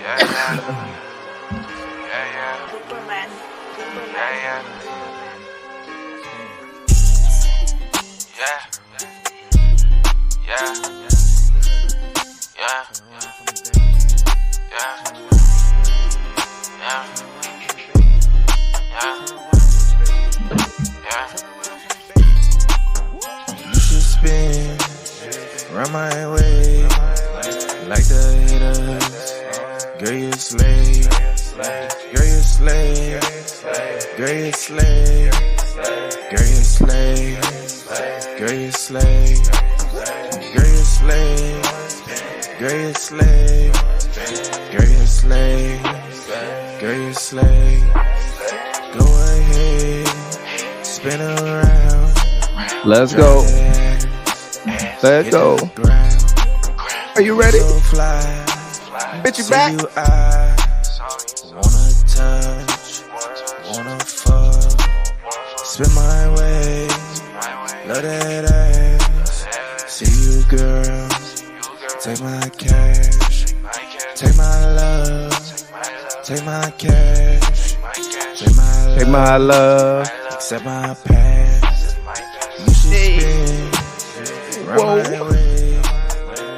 You should spin around my way like the haters. Girl, you slay. Girl, you slay. Girl, you slay. Girl, you slay. Girl, you slay. Girl, you slay. Girl, you slay. Girl, you slay. Girl, you slay. Go ahead, spin around. Let's go. Let's go. Are you ready? Bitch, you back? Wanna touch, wanna fuck, spin my way, love that ass. See you, girl. Take my cash, take my love, take my cash, take my love, accept my past. You should spin whoa, my way.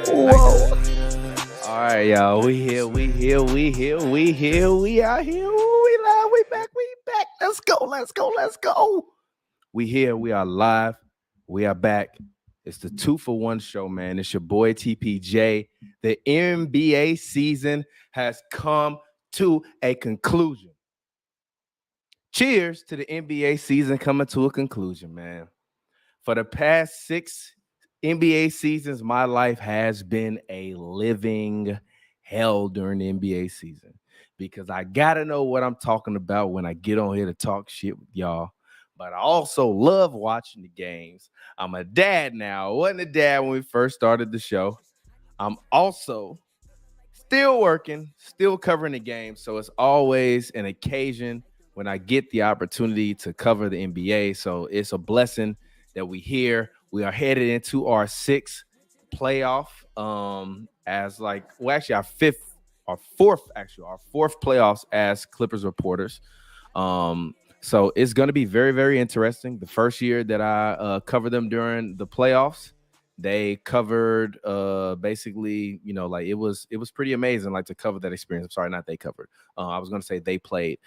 whoa. All right, y'all. We here. We out here. We live. We back. Let's go. We here. We are live. We are back. It's the 2-for-1 show, man. It's your boy TPJ. The NBA season has come to a conclusion. Cheers to the NBA season coming to a conclusion, man. For the past 6 NBA seasons, my life has been a living hell during the NBA season because I got to know what I'm talking about when I get on here to talk shit with y'all. But I also love watching the games. I'm a dad now. I wasn't a dad when we first started the show. I'm also still working, still covering the game. So it's always an occasion when I get the opportunity to cover the NBA. So it's a blessing that we here. We are headed into our 6th playoff. Our fourth playoffs as Clippers reporters. So it's going to be very, very interesting. The first year that I covered them during the playoffs, they covered basically, like it was pretty amazing, like to cover that experience. I'm sorry, not they covered. I was going to say they played.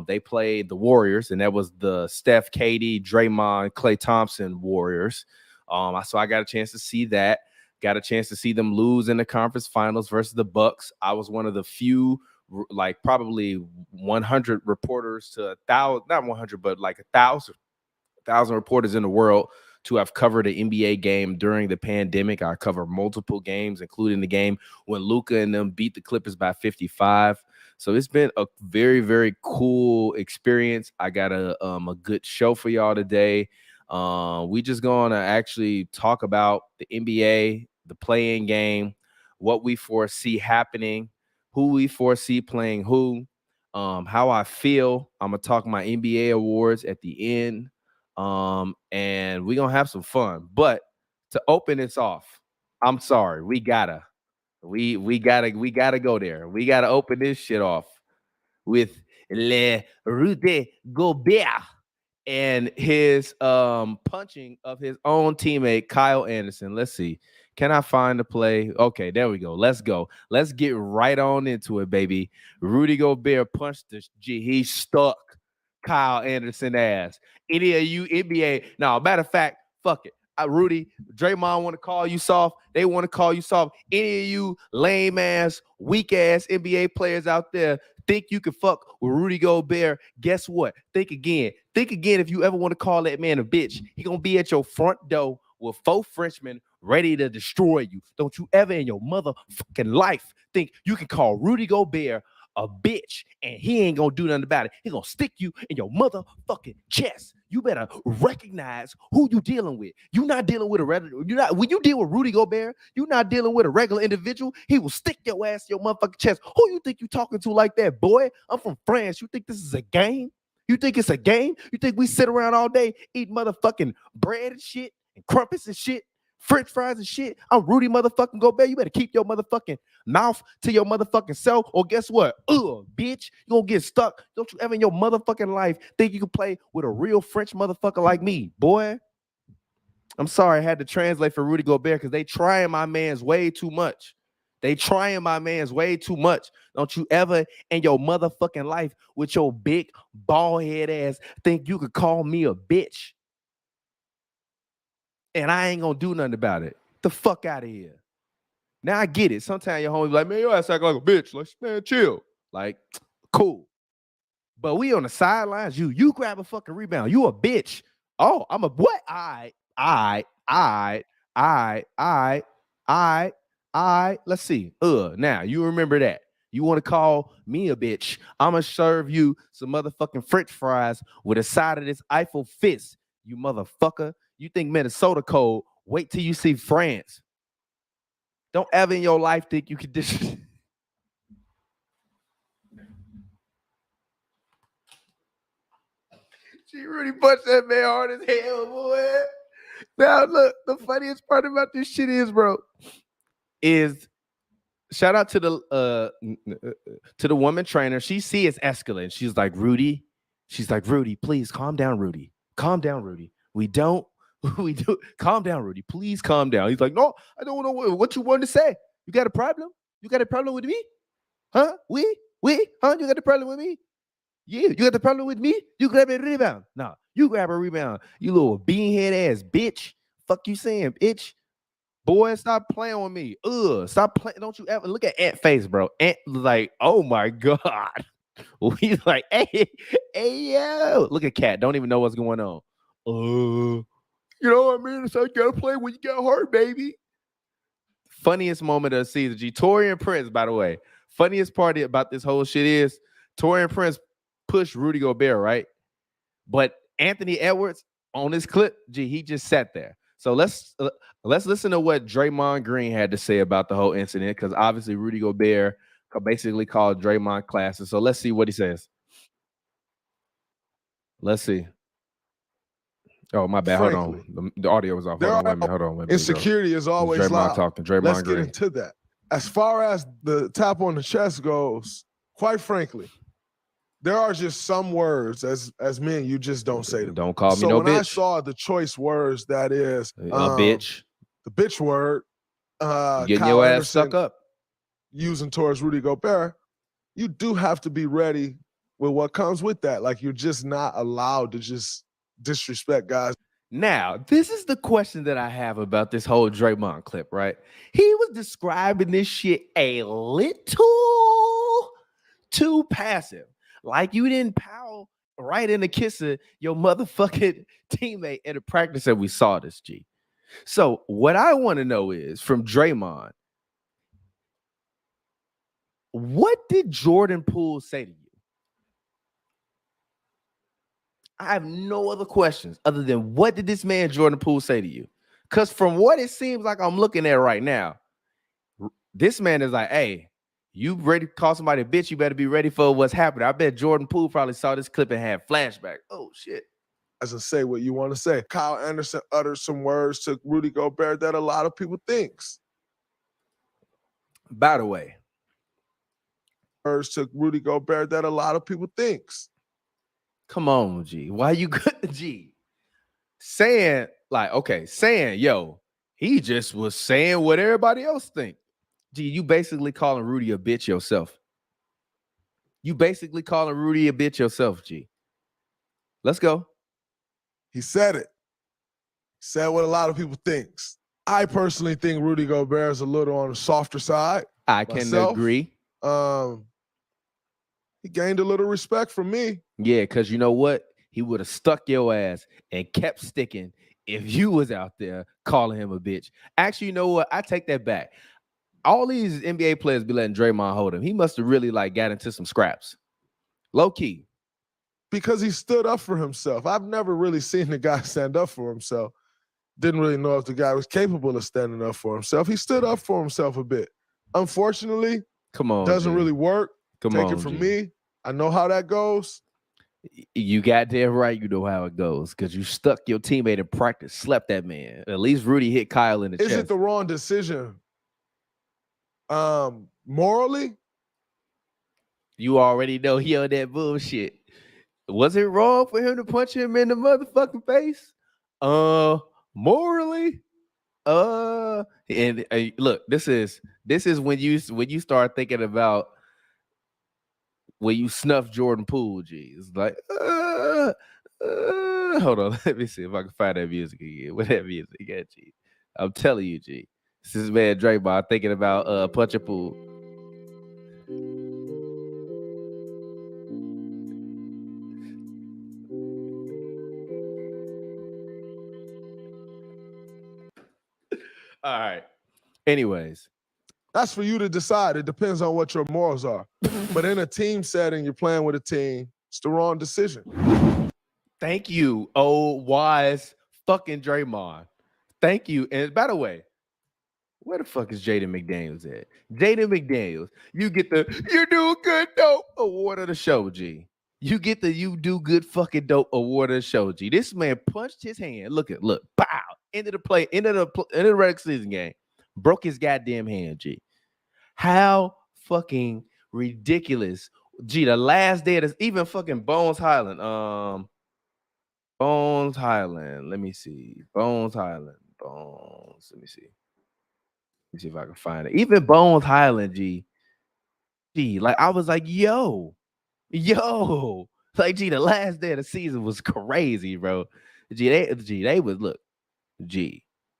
They played the Warriors, and that was the Steph, KD, Draymond, Klay Thompson Warriors. So I got a chance to see that. Got a chance to see them lose in the conference finals versus the Bucks. I was one of the few, like probably 100 reporters to 1,000, not 100, but like 1,000 reporters in the world to have covered an NBA game during the pandemic. I covered multiple games, including the game when Luka and them beat the Clippers by 55. So it's been a very, very cool experience. I got a good show for y'all today. We just going to actually talk about the NBA, the play-in game, what we foresee happening, who we foresee playing who, how I feel. I'm going to talk my NBA awards at the end, and we're going to have some fun. But to open this off, I'm sorry, we gotta go there. We gotta open this shit off with Rudy Gobert and his punching of his own teammate Kyle Anderson. Let's see. Can I find the play? Okay, there we go. Let's go. Let's get right on into it, baby. Rudy Gobert punched the G. He stuck Kyle Anderson ass. Any of you NBA? No, matter of fact, fuck it. Rudy, Draymond want to call you soft. They want to call you soft. Any of you lame ass, weak ass NBA players out there think you can fuck with Rudy Gobert? Guess what? Think again. Think again if you ever want to call that man a bitch. He gonna be at your front door with 4 Frenchmen ready to destroy you. Don't you ever in your motherfucking life think you can call Rudy Gobert a bitch and he ain't gonna do nothing about it. He gonna stick you in your motherfucking chest. You better recognize who you dealing with. You're not dealing with when you deal with Rudy Gobert, you're not dealing with a regular individual. He will stick your ass in your motherfucking chest. Who you think you talking to like that, boy? I'm from France. You think this is a game? You think it's a game? You think we sit around all day eat motherfucking bread and shit and crumpets and shit? French fries and shit. I'm Rudy motherfucking Gobert. You better keep your motherfucking mouth to your motherfucking self, or guess what? Bitch, you gonna get stuck. Don't you ever in your motherfucking life think you can play with a real French motherfucker like me, boy? I'm sorry I had to translate for Rudy Gobert because they trying my man's way too much. They trying my man's way too much. Don't you ever in your motherfucking life with your big bald head ass think you could call me a bitch. And I ain't gonna do nothing about it. The fuck out of here. Now I get it. Sometimes your homie be like, man, your ass act like a bitch. Like, man, chill. Like, cool. But we on the sidelines. You grab a fucking rebound. You a bitch. Oh, I'm a what? Let's see. Now you remember that. You want to call me a bitch? I'ma serve you some motherfucking French fries with a side of this Eiffel fist, you motherfucker. You think Minnesota cold? Wait till you see France. Don't ever in your life think you can dish. She really punched that man hard as hell, boy. Now, look, the funniest part about this shit is, bro, is shout out to the woman trainer. She see it's escalating. She's like, Rudy, please calm down, Rudy. Calm down, Rudy. We do. Calm down, Rudy. Please calm down. He's like, no, I don't know what you want to say. You got a problem? You got a problem with me? Huh? Huh? You got a problem with me? Yeah, you got the problem with me? You grab a rebound. Nah, you grab a rebound. You little beanhead ass bitch. Fuck you saying, bitch. Boy, stop playing with me. Stop playing. Don't you ever look at Ant face, bro. Ant like, oh my God. We like, hey, yo. Look at Cat. Don't even know what's going on. You know what I mean? So you gotta play when you get hurt, baby. Funniest moment of the season. G. Torian Prince, by the way. Funniest part about this whole shit is Torian Prince pushed Rudy Gobert, right? But Anthony Edwards on this clip, he just sat there. So let's listen to what Draymond Green had to say about the whole incident, because obviously Rudy Gobert basically called Draymond classic. So let's see what he says. Let's see. Oh, my bad. Frankly, hold on. The audio was off. Hold on. Insecurity is always Draymond loud. Talking. Draymond Let's Green. get into that. As far as the tap on the chest goes, quite frankly, there are just some words as men you just don't say them. Don't call me no bitch. So when I saw the choice words, that is a bitch, the bitch word, getting Kyle your ass Anderson stuck up, using towards Rudy Gobert, you do have to be ready with what comes with that. Like, you're just not allowed to just disrespect guys. Now, this is the question that I have about this whole Draymond clip, right? He was describing this shit a little too passive. Like you didn't pow right in the kiss of your motherfucking teammate in the practice that we saw this, G. So what I want to know is from Draymond, what did Jordan Poole say to you? I have no other questions other than what did this man Jordan Poole say to you? Because from what it seems like I'm looking at right now, this man is like, hey, you ready to call somebody a bitch, you better be ready for what's happening. I bet Jordan Poole probably saw this clip and had flashback. Oh, shit. Doesn't say what you want to say. Kyle Anderson uttered some words to Rudy Gobert that a lot of people thinks. By the way. Words to Rudy Gobert that a lot of people thinks. Come on, G. Why you good, G? Saying, like, okay, saying, yo, he just was saying what everybody else think. G, you basically calling Rudy a bitch yourself. You basically calling Rudy a bitch yourself, G. Let's go. He said it. He said what a lot of people thinks. I personally think Rudy Gobert is a little on the softer side. I can agree. He gained a little respect from me. Yeah, because you know what? He would have stuck your ass and kept sticking if you was out there calling him a bitch. Actually, you know what? I take that back. All these NBA players be letting Draymond hold him. He must have really like got into some scraps. Low key. Because he stood up for himself. I've never really seen the guy stand up for himself. Didn't really know if the guy was capable of standing up for himself. He stood up for himself a bit. Unfortunately, come on, doesn't G. really work. Take it from me. I know how that goes. You got damn right. You know how it goes because you stuck your teammate in practice, slept that man. At least Rudy hit Kyle in the chest. Is it the wrong decision? Morally? You already know he on that bullshit. Was it wrong for him to punch him in the motherfucking face? Morally? And look, this is when you start thinking about when you snuff Jordan Poole, G. It's like, hold on, let me see if I can find that music again. What that music again, G? I'm telling you, G. This is man Draymond thinking about punching Poole. All right. Anyways. That's for you to decide. It depends on what your morals are. But in a team setting, you're playing with a team. It's the wrong decision. Thank you, wise fucking Draymond. Thank you. And by the way, where the fuck is Jaden McDaniels at? Jaden McDaniels, you get the You Do Good Dope Award of the show, G. You get the You Do Good fucking Dope Award of the show, G. This man punched his hand. Look, bow. End of the regular season game. Broke his goddamn hand, G. How fucking ridiculous. Gee, the last day of this, even fucking Bones Highland. Bones Highland. Let me see. Bones Highland. Bones. Let me see. Let me see if I can find it. Even Bones Highland, G. Like I was like, yo. Like, G, the last day of the season was crazy, bro. They was look.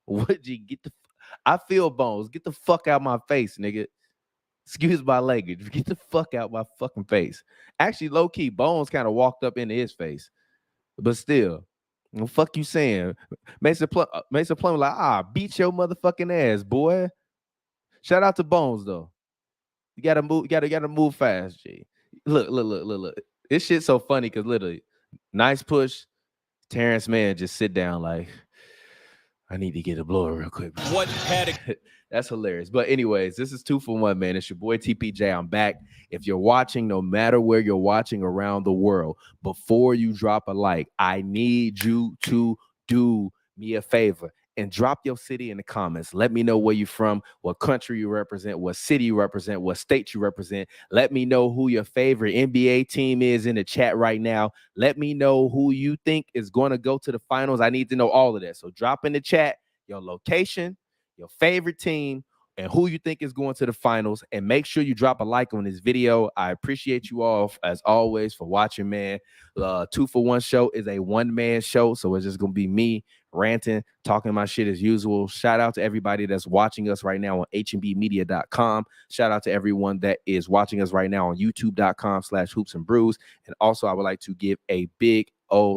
What G? I feel Bones. Get the fuck out my face, nigga. Excuse my language. Get the fuck out my fucking face. Actually, low key, Bones kind of walked up into his face, but still, what fuck you saying? Mason Plum like, beat your motherfucking ass, boy. Shout out to Bones though. You gotta move. You gotta move fast, G. Look. This shit's so funny because literally, nice push. Terrence Mann just sit down like, I need to get a blower real quick. What had it? That's hilarious. But anyways, this is 2 for 1, man. It's your boy TPJ. I'm back. If you're watching, no matter where you're watching around the world, before you drop a like, I need you to do me a favor and drop your city in the comments. Let me know where you're from, what country you represent, what city you represent, what state you represent. Let me know who your favorite NBA team is in the chat right now. Let me know who you think is going to go to the finals. I need to know all of that. So drop in the chat your location, your favorite team, and who you think is going to the finals. And make sure you drop a like on this video. I appreciate you all, as always, for watching, man. 2 for 1 show is a one-man show, so it's just going to be me ranting, talking my shit as usual. Shout out to everybody that's watching us right now on HNBmedia.com. Shout out to everyone that is watching us right now on youtube.com/hoopsandbrews. And also, I would like to give a big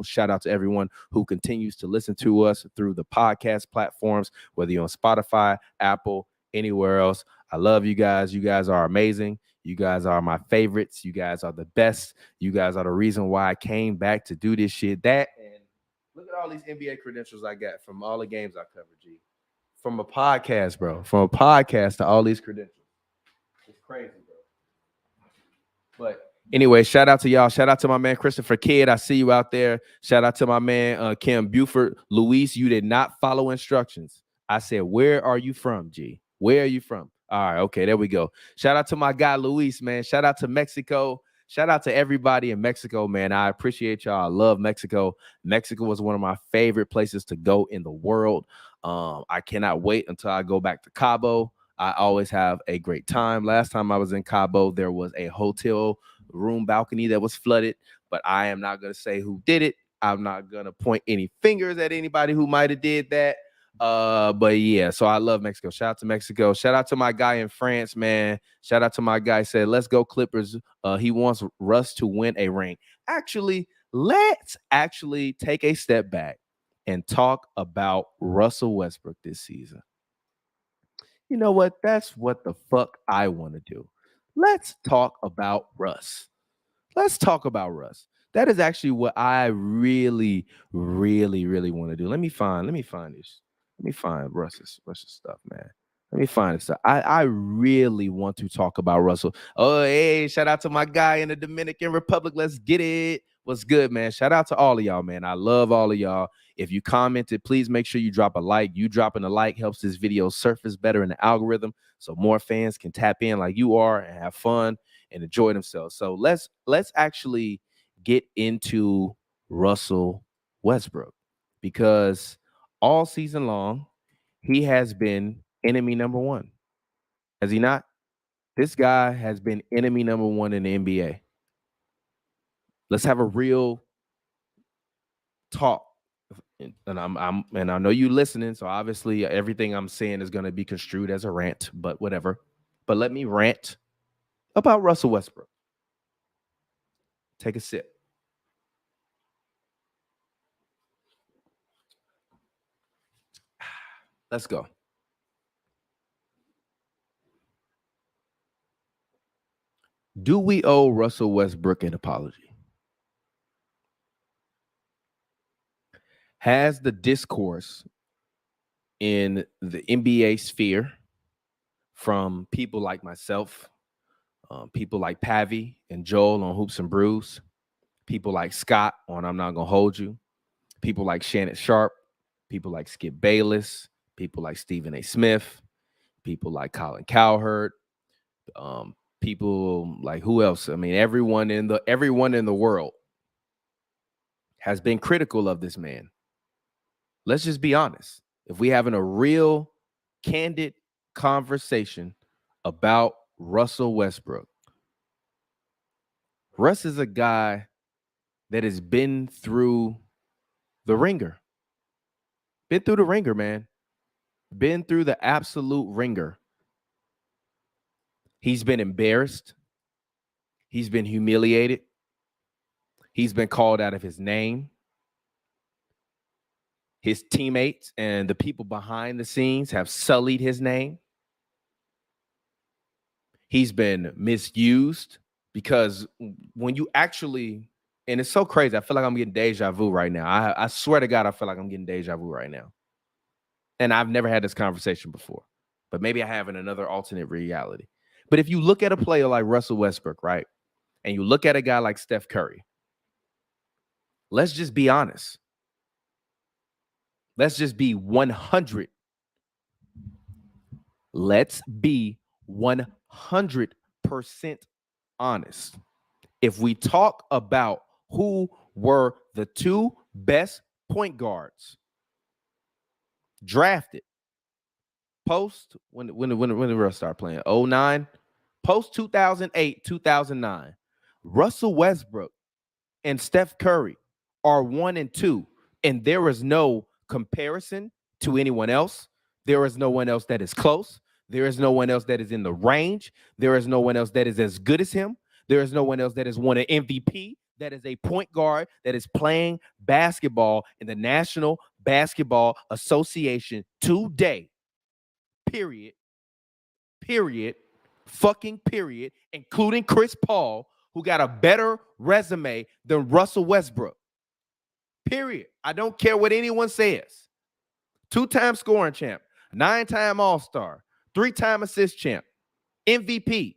shout out to everyone who continues to listen to us through the podcast platforms, whether you're on Spotify, Apple, anywhere else. I love you guys. You guys are amazing. You guys are my favorites. You guys are the best. You guys are the reason why I came back to do this shit. And look at all these NBA credentials I got from all the games I covered, G. From a podcast, bro. From a podcast to all these credentials. It's crazy, bro. But anyway, shout out to y'all. Shout out to my man Christopher Kidd. I see you out there. Shout out to my man Kim Buford. Luis, you did not follow instructions. I said, where are you from, G? Where are you from? All right, okay, there we go. Shout out to my guy Luis, man. Shout out to Mexico. Shout out to everybody in Mexico, man. I appreciate y'all. I love Mexico. Mexico was one of my favorite places to go in the world. I cannot wait until I go back to Cabo. I always have a great time. Last time I was in Cabo, there was a hotel room balcony that was flooded, but I am not going to say who did it. I'm not going to point any fingers at anybody who might have did that. But yeah, so I love Mexico. Shout out to Mexico. Shout out to my guy in France, man. Shout out to my guy, said, let's go Clippers. He wants Russ to win a ring. Actually, let's actually take a step back and talk about Russell Westbrook this season. You know what? That's what the fuck I want to do. Let's talk about Russ. Let's talk about Russ. That is actually what I really, really, really want to do. Let me find this. Let me find Russ's stuff, man. Let me find this stuff. I really want to talk about Russell. Oh, hey, shout out to my guy in the Dominican Republic. Let's get it. What's good, man? Shout out to all of y'all, man. I love all of y'all. If you commented, please make sure you drop a like. You dropping a like helps this video surface better in the algorithm so more fans can tap in like you are and have fun and enjoy themselves. So let's actually get into Russell Westbrook, because all season long he has been enemy number one. Has he not? This guy has been enemy number one in the NBA. Let's have a real talk. And I know you listening, so obviously everything I'm saying is going to be construed as a rant, but whatever. But let me rant about Russell Westbrook. Take a sip. Let's go. Do we owe Russell Westbrook an apology? Has the discourse in the NBA sphere from people like myself, people like Pavi and Joel on Hoops and Brews, people like Scott on I'm Not Gonna Hold You, people like Shannon Sharp, people like Skip Bayless, people like Stephen A. Smith, people like Colin Cowherd, people like who else? I mean, everyone in the world has been critical of this man. Let's just be honest. If we having a real candid conversation about Russell Westbrook, Russ is a guy that has been through the ringer. Been through the ringer, man. Been through the absolute ringer. He's been embarrassed. He's been humiliated. He's been called out of his name. His teammates and the people behind the scenes have sullied his name. He's been misused, because when you actually, and it's so crazy, I feel like I'm getting deja vu right now. I swear to God, I feel like I'm getting deja vu right now. And I've never had this conversation before, but maybe I have in another alternate reality. But if you look at a player like Russell Westbrook, right, and you look at a guy like Steph Curry, let's just be honest. Let's just be 100. Let's be 100% honest. If we talk about who were the two best point guards drafted post when the Russ started playing 09, post 2008, 2009, Russell Westbrook and Steph Curry are 1 and 2, and there is no comparison to anyone else. There is no one else that is close. There is no one else that is in the range. There is no one else that is as good as him. There is no one else that has won an MVP, that is a point guard that is playing basketball in the National Basketball Association today. Period. Fucking period. Including Chris Paul, who got a better resume than Russell Westbrook. Period. I don't care what anyone says. 2-time scoring champ, 9-time All-Star, 3-time assist champ, MVP.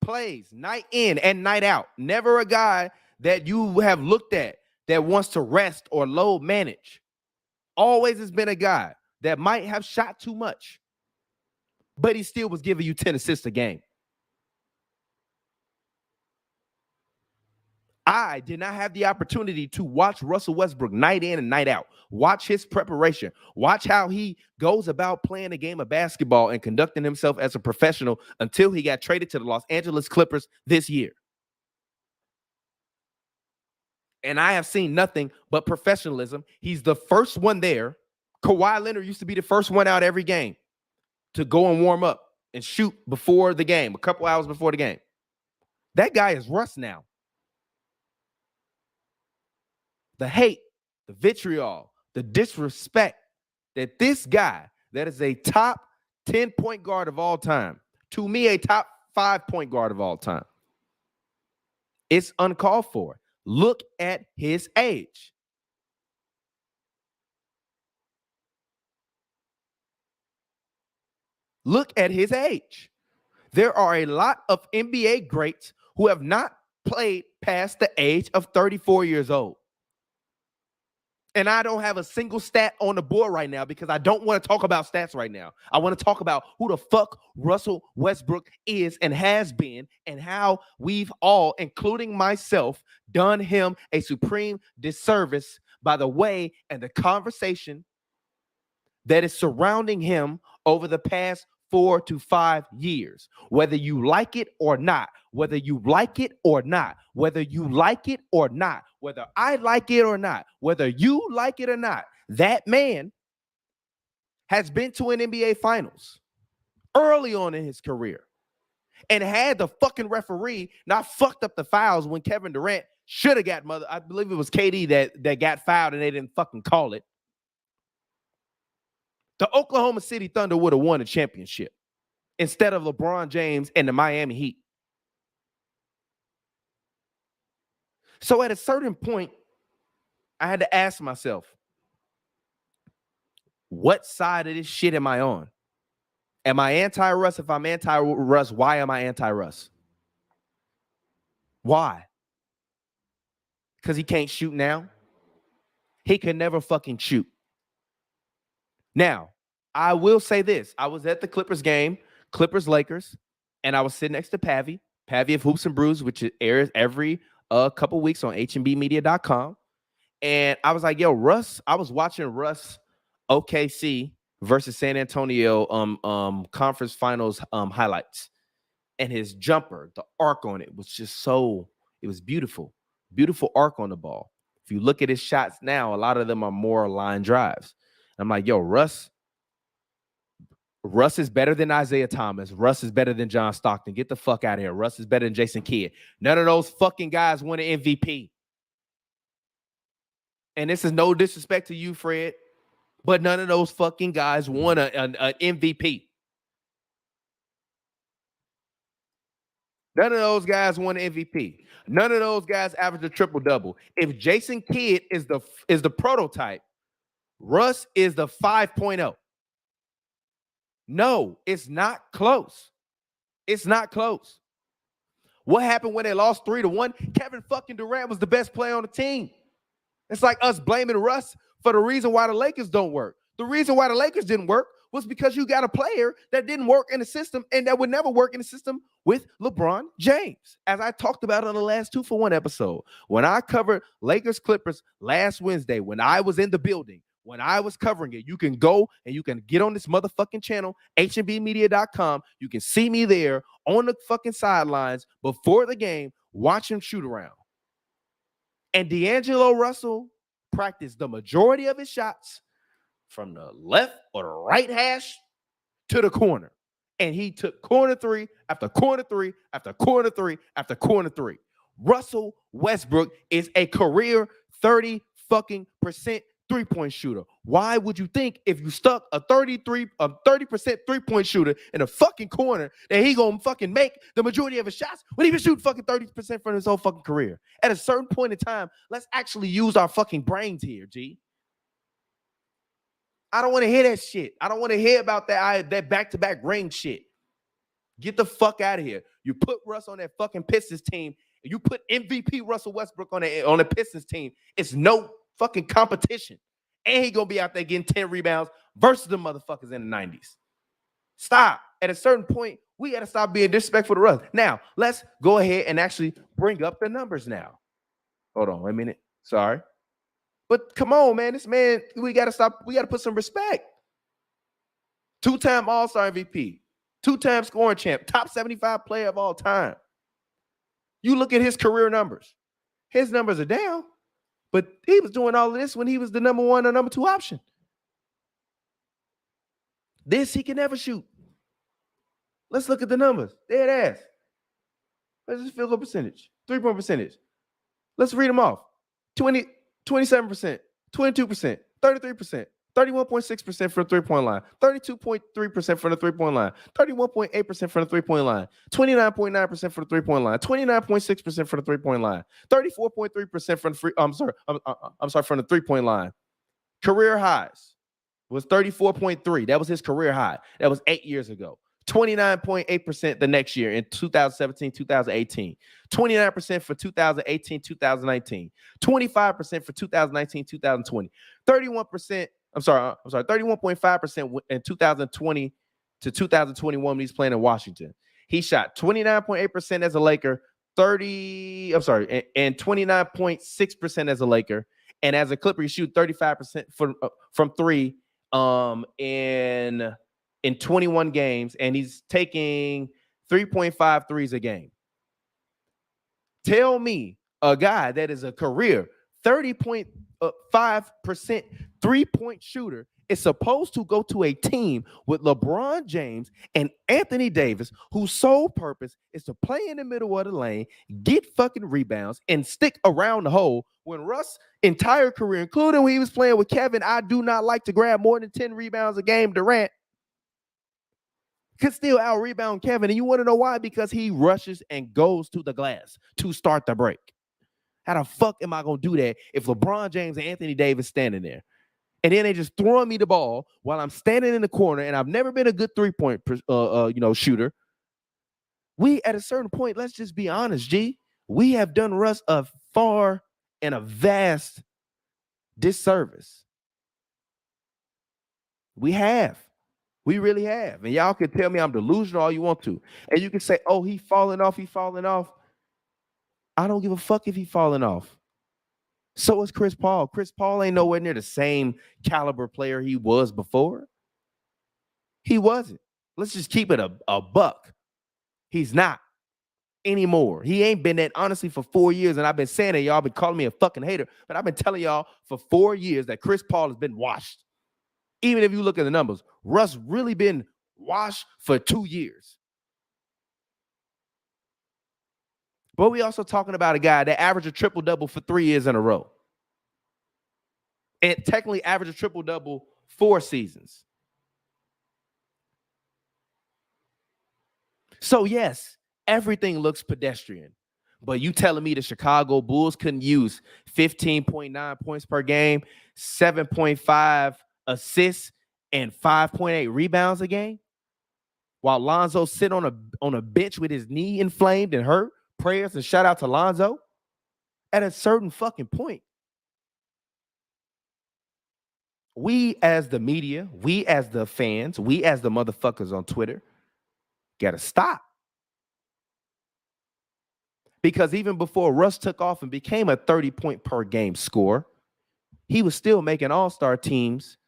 Plays night in and night out. Never a guy that you have looked at that wants to rest or load manage. Always has been a guy that might have shot too much, but he still was giving you 10 assists a game. I did not have the opportunity to watch Russell Westbrook night in and night out. Watch his preparation. Watch how he goes about playing a game of basketball and conducting himself as a professional until he got traded to the Los Angeles Clippers this year. And I have seen nothing but professionalism. He's the first one there. Kawhi Leonard used to be the first one out every game to go and warm up and shoot before the game, a couple hours before the game. That guy is Russ now. The hate, the vitriol, the disrespect that this guy, that is a top 10 point guard of all time, to me, a top 5 point guard of all time, it's uncalled for. Look at his age. Look at his age. There are a lot of NBA greats who have not played past the age of 34 years old. And I don't have a single stat on the board right now because I don't want to talk about stats right now. I want to talk about who the fuck Russell Westbrook is and has been, and how we've all, including myself, done him a supreme disservice by the way and the conversation that is surrounding him over the past 4 to 5 years. Whether you like it or not, whether you like it or not, whether you like it or not, whether I like it or not, whether you like it or not, that man has been to an NBA Finals early on in his career and had the fucking referee not fucked up the fouls when Kevin Durant should have got mother. I believe it was KD that got fouled and they didn't fucking call it. The Oklahoma City Thunder would have won a championship instead of LeBron James and the Miami Heat. So at a certain point, I had to ask myself, what side of this shit am I on? Am I anti-Russ? If I'm anti-Russ, why am I anti-Russ? Why? Because he can't shoot now? He can never fucking shoot. Now, I will say this. I was at the Clippers game, Clippers-Lakers, and I was sitting next to Pavy of Hoops and Brews, which airs every couple weeks on HNBmedia.com. And I was like, yo, Russ, I was watching Russ OKC versus San Antonio conference finals highlights. And his jumper, the arc on it was just it was beautiful. Beautiful arc on the ball. If you look at his shots now, a lot of them are more line drives. I'm like, yo, Russ is better than Isaiah Thomas. Russ is better than John Stockton. Get the fuck out of here. Russ is better than Jason Kidd. None of those fucking guys won an MVP. And this is no disrespect to you, Fred, but none of those fucking guys won an MVP. None of those guys won an MVP. None of those guys averaged a triple-double. If Jason Kidd is the prototype, Russ is the 5.0. No, it's not close. It's not close. What happened when they lost 3-1? Kevin fucking Durant was the best player on the team. It's like us blaming Russ for the reason why the Lakers don't work. The reason why the Lakers didn't work was because you got a player that didn't work in the system and that would never work in the system with LeBron James. As I talked about on the last 2-for-1 episode, when I covered Lakers Clippers last Wednesday, when I was in the building, when I was covering it, you can go and you can get on this motherfucking channel, HNBmedia.com. You can see me there on the fucking sidelines before the game, watch him shoot around. And D'Angelo Russell practiced the majority of his shots from the left or the right hash to the corner. And he took corner three after corner three after corner three after corner three. Russell Westbrook is a career 30% three-point shooter. Why would you think if you stuck a 30% three-point shooter in a fucking corner that he gonna fucking make the majority of his shots when he been shooting fucking 30% for his whole fucking career? At a certain point in time, let's actually use our fucking brains here, G. I don't want to hear that shit. I don't want to hear about that back-to-back ring shit. Get the fuck out of here. You put Russ on that fucking Pistons team, and you put MVP Russell Westbrook on the Pistons team. It's no fucking competition. And he gonna be out there getting 10 rebounds versus the motherfuckers in the 90s. Stop. At a certain point, we gotta stop being disrespectful to Russ. Now, let's go ahead and actually bring up the numbers now. Hold on, wait a minute. Sorry. But come on, man. This man, we gotta stop. We gotta put some respect. 2-time All-Star MVP, 2-time scoring champ, top 75 player of all time. You look at his career numbers. His numbers are down. But he was doing all of this when he was the number 1 or number 2 option. This he can never shoot. Let's look at the numbers. Dead ass. What's his field goal percentage? 3-point percentage. Let's read them off. 27%, 22%, 33%, 31.6% from the three-point line, 32.3% from the three-point line, 31.8% from the three-point line, 29.9% from the three-point line, 29.6% from the three-point line, 34.3% from the from the three-point line. Career highs was 34.3. That was his career high. That was 8 years ago. 29.8% the next year in 2017, 2018, 29% for 2018, 2019, 25% for 2019, 2020, 31%. I'm sorry, 31.5% in 2020 to 2021 when he's playing in Washington. He shot 29.8% as a Laker, and 29.6% as a Laker. And as a Clipper, he shoot 35% from three in 21 games, and he's taking 3.5 threes a game. Tell me a guy that is a career 30.5% three-point shooter is supposed to go to a team with LeBron James and Anthony Davis, whose sole purpose is to play in the middle of the lane, get fucking rebounds, and stick around the hole. When Russ' entire career, including when he was playing with Kevin, I do not like to grab more than 10 rebounds a game, Durant could still out-rebound Kevin. And you want to know why? Because he rushes and goes to the glass to start the break. How the fuck am I going to do that if LeBron James and Anthony Davis standing there? And then they just throwing me the ball while I'm standing in the corner, and I've never been a good three-point shooter. We, at a certain point, let's just be honest, G. We have done Russ a far and a vast disservice. We have. We really have. And y'all can tell me I'm delusional all you want to. And you can say, oh, he's falling off. I don't give a fuck if he's falling off. So is Chris Paul. Chris Paul ain't nowhere near the same caliber player he was before. He wasn't. Let's just keep it a buck. He's not anymore. He ain't been that, honestly, for 4 years. And I've been saying it. Y'all been calling me a fucking hater. But I've been telling y'all for 4 years that Chris Paul has been washed. Even if you look at the numbers, Russ really been washed for 2 years. But we also talking about a guy that averaged a triple-double for 3 years in a row. And technically averaged a triple-double 4 seasons. So, yes, everything looks pedestrian. But you telling me the Chicago Bulls couldn't use 15.9 points per game, 7.5 assists, and 5.8 rebounds a game? While Lonzo sit on a bench with his knee inflamed and hurt? Prayers and shout out to Lonzo. At a certain fucking point, we as the media, we as the fans, we as the motherfuckers on Twitter gotta stop. Because even before Russ took off and became a 30-point per game scorer, he was still making all-star teams,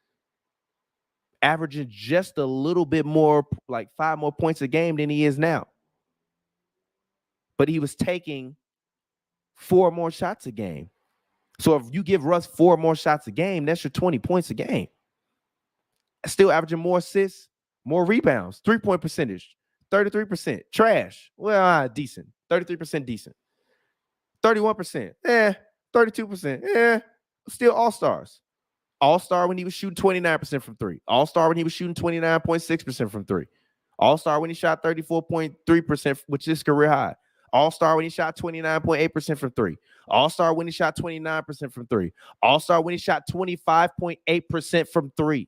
averaging just a little bit more, like 5 more points a game than he is now. But he was taking 4 more shots a game. So if you give Russ 4 more shots a game, that's your 20 points a game. Still averaging more assists, more rebounds, 3-point percentage, 33%. Trash. Well, decent. 33% decent. 31%. 32%. Still all-stars. All-star when he was shooting 29% from 3. All-star when he was shooting 29.6% from 3. All-star when he shot 34.3%, which is career high. All-star when he shot 29.8% from 3. All-star when he shot 29% from 3. All-star when he shot 25.8% from 3.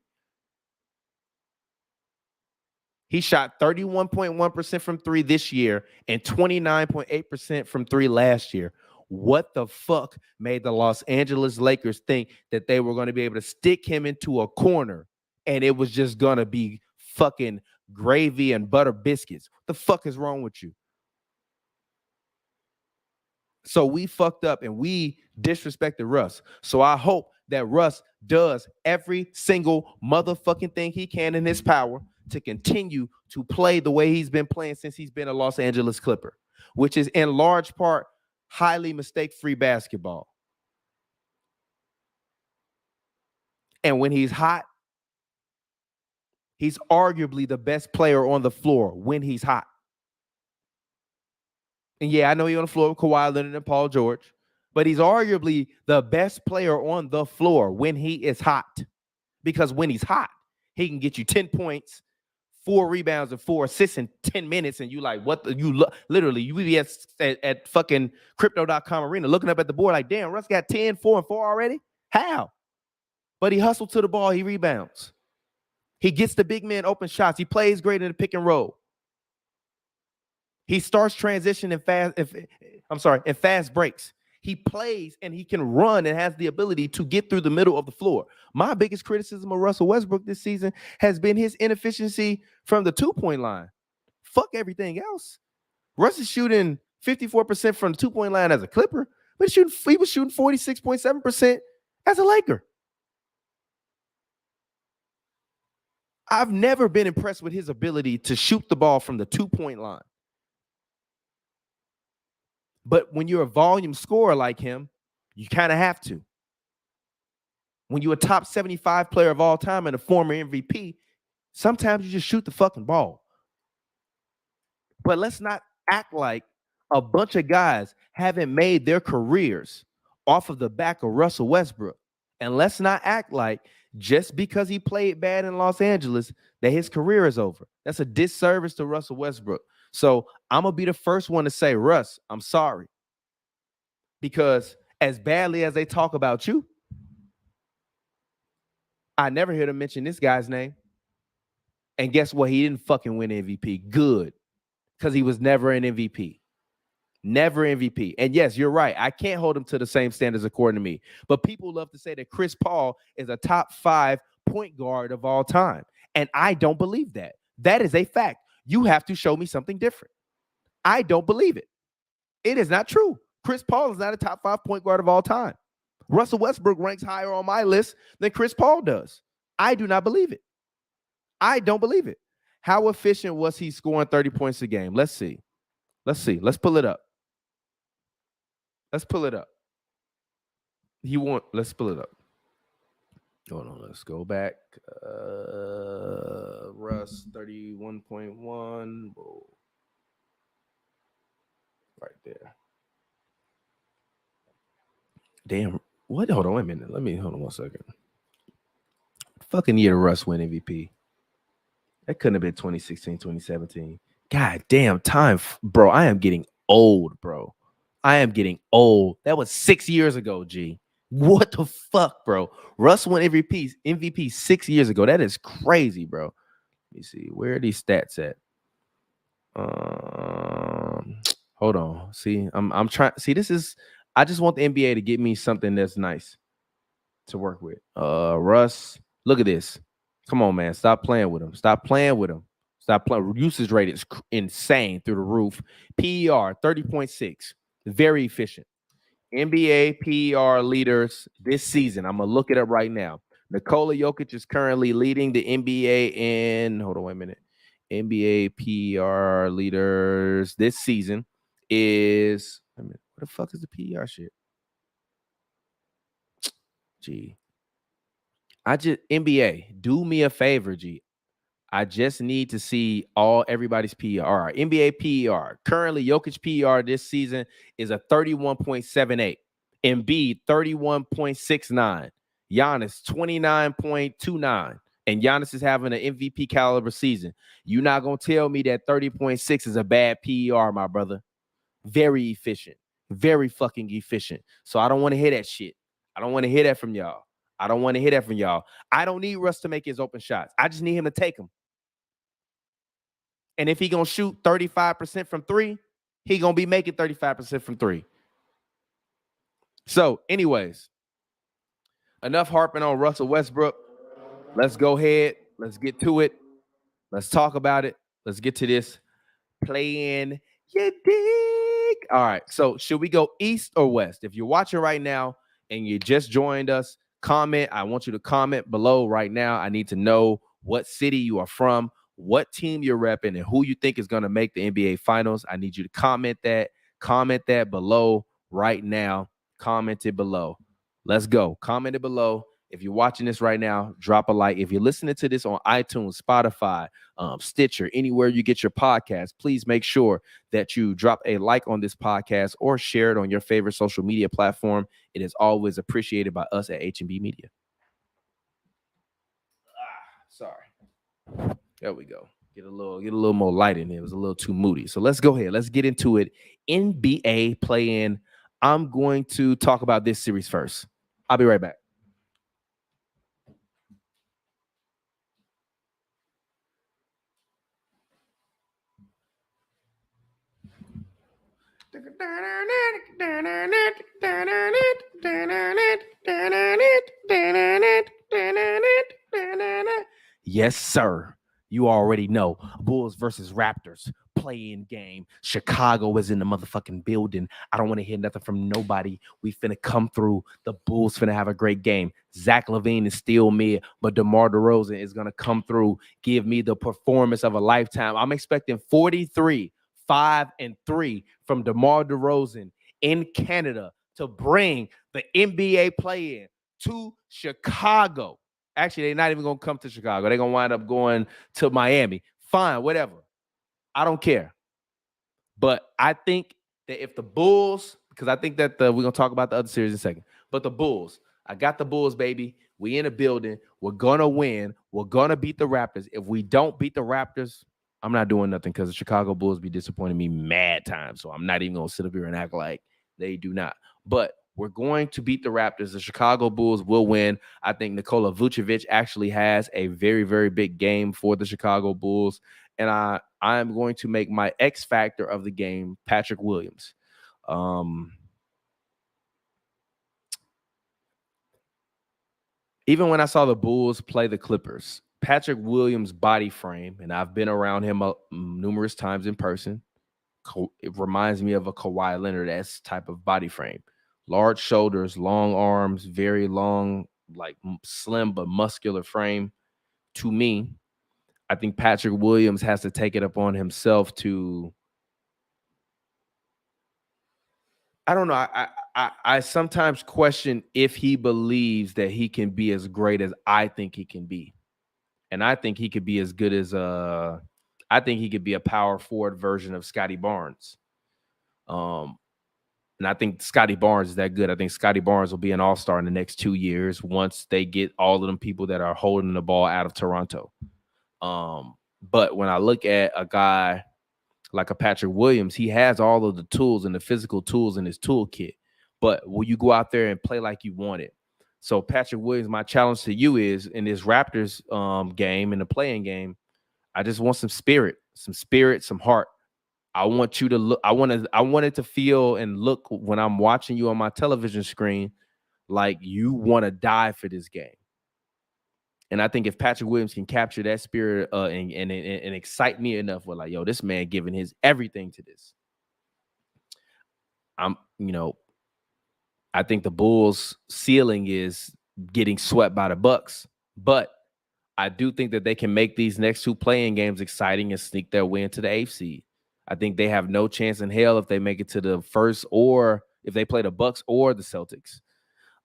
He shot 31.1% from 3 this year and 29.8% from 3 last year. What the fuck made the Los Angeles Lakers think that they were going to be able to stick him into a corner and it was just going to be fucking gravy and butter biscuits? What the fuck is wrong with you? So we fucked up and we disrespected Russ. So I hope that Russ does every single motherfucking thing he can in his power to continue to play the way he's been playing since he's been a Los Angeles Clipper, which is in large part highly mistake-free basketball. And when he's hot, he's arguably the best player on the floor when he's hot. And yeah, I know he's on the floor with Kawhi Leonard and Paul George, but he's arguably the best player on the floor when he is hot. Because when he's hot, he can get you 10 points, 4 rebounds, and 4 assists in 10 minutes. And you like, what the, you literally, you be at fucking crypto.com arena looking up at the board like, damn, Russ got 10, 4, and 4 already? How? But he hustled to the ball. He rebounds. He gets the big man open shots. He plays great in the pick and roll. He starts transition in fast breaks. He plays and he can run and has the ability to get through the middle of the floor. My biggest criticism of Russell Westbrook this season has been his inefficiency from the 2-point line. Fuck everything else. Russ is shooting 54% from the 2-point line as a Clipper, but he was shooting 46.7% as a Laker. I've never been impressed with his ability to shoot the ball from the 2-point line. But when you're a volume scorer like him, you kind of have to. When you're a top 75 player of all time and a former MVP, sometimes you just shoot the fucking ball. But let's not act like a bunch of guys haven't made their careers off of the back of Russell Westbrook. And let's not act like just because he played bad in Los Angeles that his career is over. That's a disservice to Russell Westbrook. So I'm going to be the first one to say, Russ, I'm sorry. Because as badly as they talk about you, I never heard him mention this guy's name. And guess what? He didn't fucking win MVP. Good. Because he was never an MVP. Never MVP. And yes, you're right. I can't hold him to the same standards according to me. But people love to say that Chris Paul is a top 5 point guard of all time. And I don't believe that. That is a fact. You have to show me something different. I don't believe it. It is not true. Chris Paul is not a top 5 point guard of all time. Russell Westbrook ranks higher on my list than Chris Paul does. I do not believe it. I don't believe it. How efficient was he scoring 30 points a game? Let's see. Let's pull it up. Let's pull it up. Let's pull it up. Hold on. Let's go back. Russ 31.1. Whoa. Right there. Damn. What? Hold on. Wait a minute. Hold on 1 second. Fucking year Russ win MVP. That couldn't have been 2016, 2017. God damn time, bro. I am getting old, bro. I am getting old. That was 6 years ago, G. What the fuck, bro? Russ won MVP 6 years ago. That is crazy, bro. Let me see. Where are these stats at? Hold on. See, I'm trying. See, I just want the NBA to get me something that's nice to work with. Russ, look at this. Come on, man. Stop playing with him. Stop playing. Usage rate is insane through the roof. PER 30.6. Very efficient. NBA PER leaders this season. I'm going to look it up right now. Nikola Jokic is currently leading the NBA in, hold on, wait a minute. NBA PER leaders this season is, wait a minute, what the fuck is the PER shit? G. NBA, do me a favor, G. I just need to see everybody's PER. All right, NBA PER. Currently, Jokic PER this season is a 31.78. Embiid, 31.69. Giannis, 29.29. And Giannis is having an MVP caliber season. You're not going to tell me that 30.6 is a bad PER, my brother. Very efficient. Very fucking efficient. So I don't want to hear that shit. I don't want to hear that from y'all. I don't need Russ to make his open shots. I just need him to take them. And if he going to shoot 35% from 3, he going to be making 35% from 3. So, anyways, enough harping on Russell Westbrook. Let's go ahead. Let's get to it. Let's talk about it. Let's get to this play-in. You dig? All right. So, should we go east or west? If you're watching right now and you just joined us, comment. I want you to comment below right now. I need to know what city you are from, what team you're repping, and who you think is going to make the NBA Finals. I need you to comment that. Comment that below right now. Comment it below. Let's go. Comment it below. If you're watching this right now, drop a like. If you're listening to this on iTunes, Spotify, Stitcher, anywhere you get your podcast, please make sure that you drop a like on this podcast or share it on your favorite social media platform. It is always appreciated by us at HNB Media. Sorry. There we go. Get a little more light in there. It was a little too moody. So let's go ahead. Let's get into it. NBA play-in. I'm going to talk about this series first. I'll be right back. Yes, sir. You already know. Bulls versus Raptors play-in game. Chicago is in the motherfucking building. I don't want to hear nothing from nobody. We finna come through. The Bulls finna have a great game. Zach LaVine is still mid, but DeMar DeRozan is gonna come through, give me the performance of a lifetime. I'm expecting 43, 5, and 3 from DeMar DeRozan in Canada to bring the NBA play-in to Chicago. Actually, they're not even going to come to Chicago. They're going to wind up going to Miami. Fine, whatever. I don't care. But I think that if the Bulls, because I think that we're going to talk about the other series in a second, but the Bulls, I got the Bulls, baby. We in a building. We're going to win. We're going to beat the Raptors. If we don't beat the Raptors, I'm not doing nothing because the Chicago Bulls be disappointing me mad times. So I'm not even going to sit up here and act like they do not. But we're going to beat the Raptors. The Chicago Bulls will win. I think Nikola Vucevic actually has a very, very big game for the Chicago Bulls. And I am going to make my X factor of the game Patrick Williams. Even when I saw the Bulls play the Clippers, Patrick Williams' body frame, and I've been around him numerous times in person, it reminds me of a Kawhi Leonard-esque type of body frame. Large shoulders, long arms, very long, like slim but muscular frame. To me, I think Patrick Williams has to take it upon himself to, I don't know. I sometimes question if he believes that he can be as great as I think he can be. And I think he could be as good as I think he could be a power forward version of Scotty Barnes. And I think Scotty Barnes is that good. I think Scotty Barnes will be an all-star in the next 2 years once they get all of them people that are holding the ball out of Toronto. But when I look at a guy like a Patrick Williams, he has all of the tools and the physical tools in his toolkit. But will you go out there and play like you want it? So Patrick Williams, my challenge to you is in this Raptors game, in the playing game, I just want some spirit, some heart. I want you to look. I want it to feel and look when I'm watching you on my television screen like you want to die for this game. And I think if Patrick Williams can capture that spirit and excite me enough, with like, yo, this man giving his everything to this. I think the Bulls' ceiling is getting swept by the Bucks, but I do think that they can make these next two playing games exciting and sneak their way into the 8th seed. I think they have no chance in hell if they make it to the first, or if they play the Bucks or the Celtics.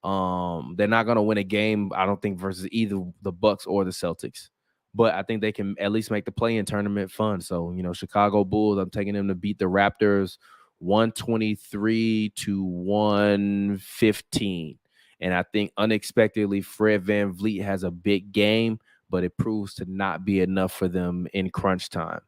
They're not going to win a game, I don't think, versus either the Bucks or the Celtics. But I think they can at least make the play-in tournament fun. So, Chicago Bulls, I'm taking them to beat the Raptors 123-115. And I think unexpectedly Fred VanVleet has a big game, but it proves to not be enough for them in crunch time.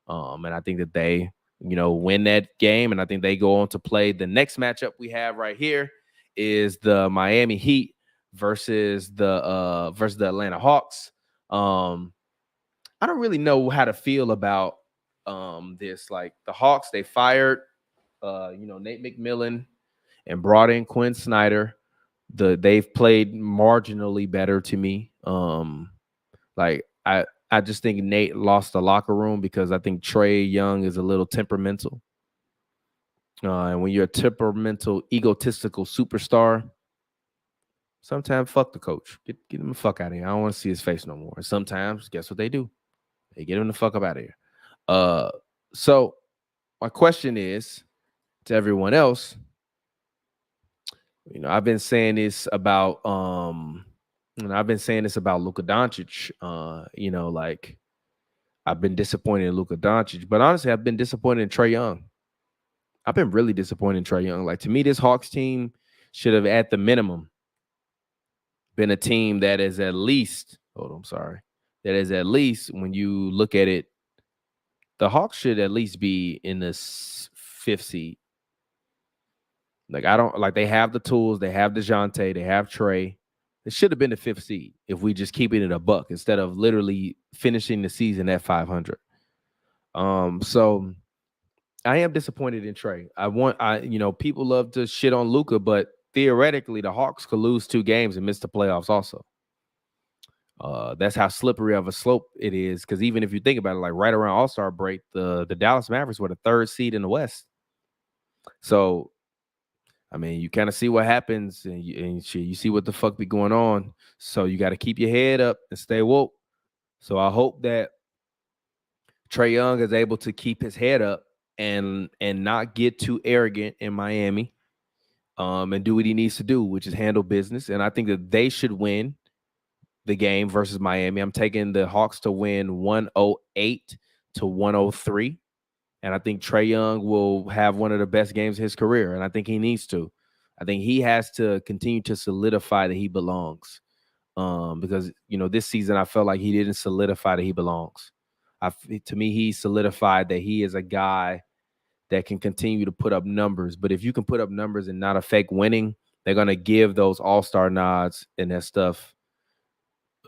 And I think that they, win that game. And I think they go on to play the next matchup we have right here is the Miami Heat versus the Atlanta Hawks. I don't really know how to feel about this. Like the Hawks, they fired Nate McMillan and brought in Quinn Snyder. They've played marginally better to me. I just think Nate lost the locker room because I think Trae Young is a little temperamental. And when you're a temperamental, egotistical superstar, sometimes fuck the coach. Get him the fuck out of here. I don't want to see his face no more. And sometimes, guess what they do? They get him the fuck up out of here. So my question is to everyone else, I've been saying this about Luka Doncic. I've been disappointed in Luka Doncic, but honestly, I've been disappointed in Trae Young. I've been really disappointed in Trae Young. Like, to me, this Hawks team should have, at the minimum, been a team that is at least, that is at least, when you look at it, the Hawks should at least be in the 5th seed. Like, they have the tools, they have DeJounte, they have Trae. It should have been the 5th seed if we just keeping it a buck instead of literally finishing the season at 500. So I am disappointed in Trey. People love to shit on Luka, but theoretically, the Hawks could lose 2 games and miss the playoffs also. That's how slippery of a slope it is. Because even if you think about it, like right around All-Star break, the Dallas Mavericks were the 3rd seed in the West. So, I mean, you kind of see what happens, and you see what the fuck be going on. So you got to keep your head up and stay woke. So I hope that Trae Young is able to keep his head up and not get too arrogant in Miami, and do what he needs to do, which is handle business. And I think that they should win the game versus Miami. I'm taking the Hawks to win 108-103. And I think Trae Young will have one of the best games of his career. And I think he needs to. I think he has to continue to solidify that he belongs. Because, this season I felt like he didn't solidify that he belongs. To me, he solidified that he is a guy that can continue to put up numbers. But if you can put up numbers and not affect winning, they're going to give those all-star nods and that stuff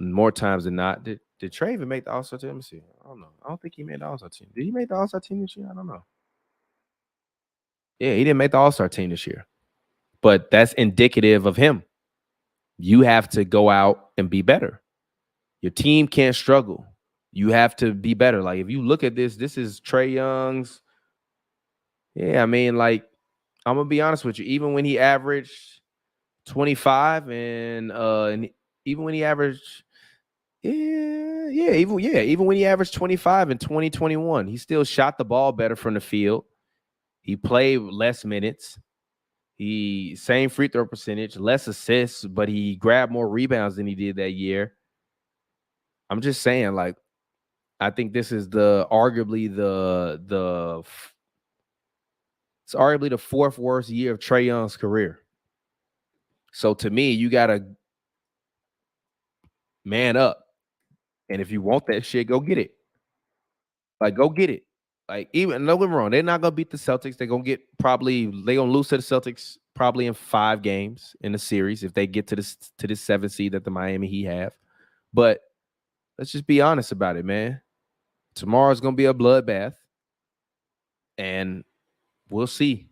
more times than not. Did Trae even make the All-Star team? Let me see. I don't know. I don't think he made the All-Star team. Did he make the All-Star team this year? I don't know. Yeah, he didn't make the All-Star team this year. But that's indicative of him. You have to go out and be better. Your team can't struggle. You have to be better. Like, if you look at this is Trae Young's. Yeah, I mean, like, I'm going to be honest with you. Even when he averaged 25 and even when he averaged even when he averaged 25 in 2021, he still shot the ball better from the field. He played less minutes. He same free throw percentage, less assists, but he grabbed more rebounds than he did that year. I'm just saying, like, I think this is arguably the 4th worst year of Trae Young's career. So to me, you gotta man up. And if you want that shit, go get it. Like, go get it. Like, even, don't get me wrong, they're not gonna beat the Celtics. They're gonna lose to the Celtics probably in 5 games in the series if they get to this 7th seed that the Miami Heat have. But let's just be honest about it, man. Tomorrow's gonna be a bloodbath, and we'll see.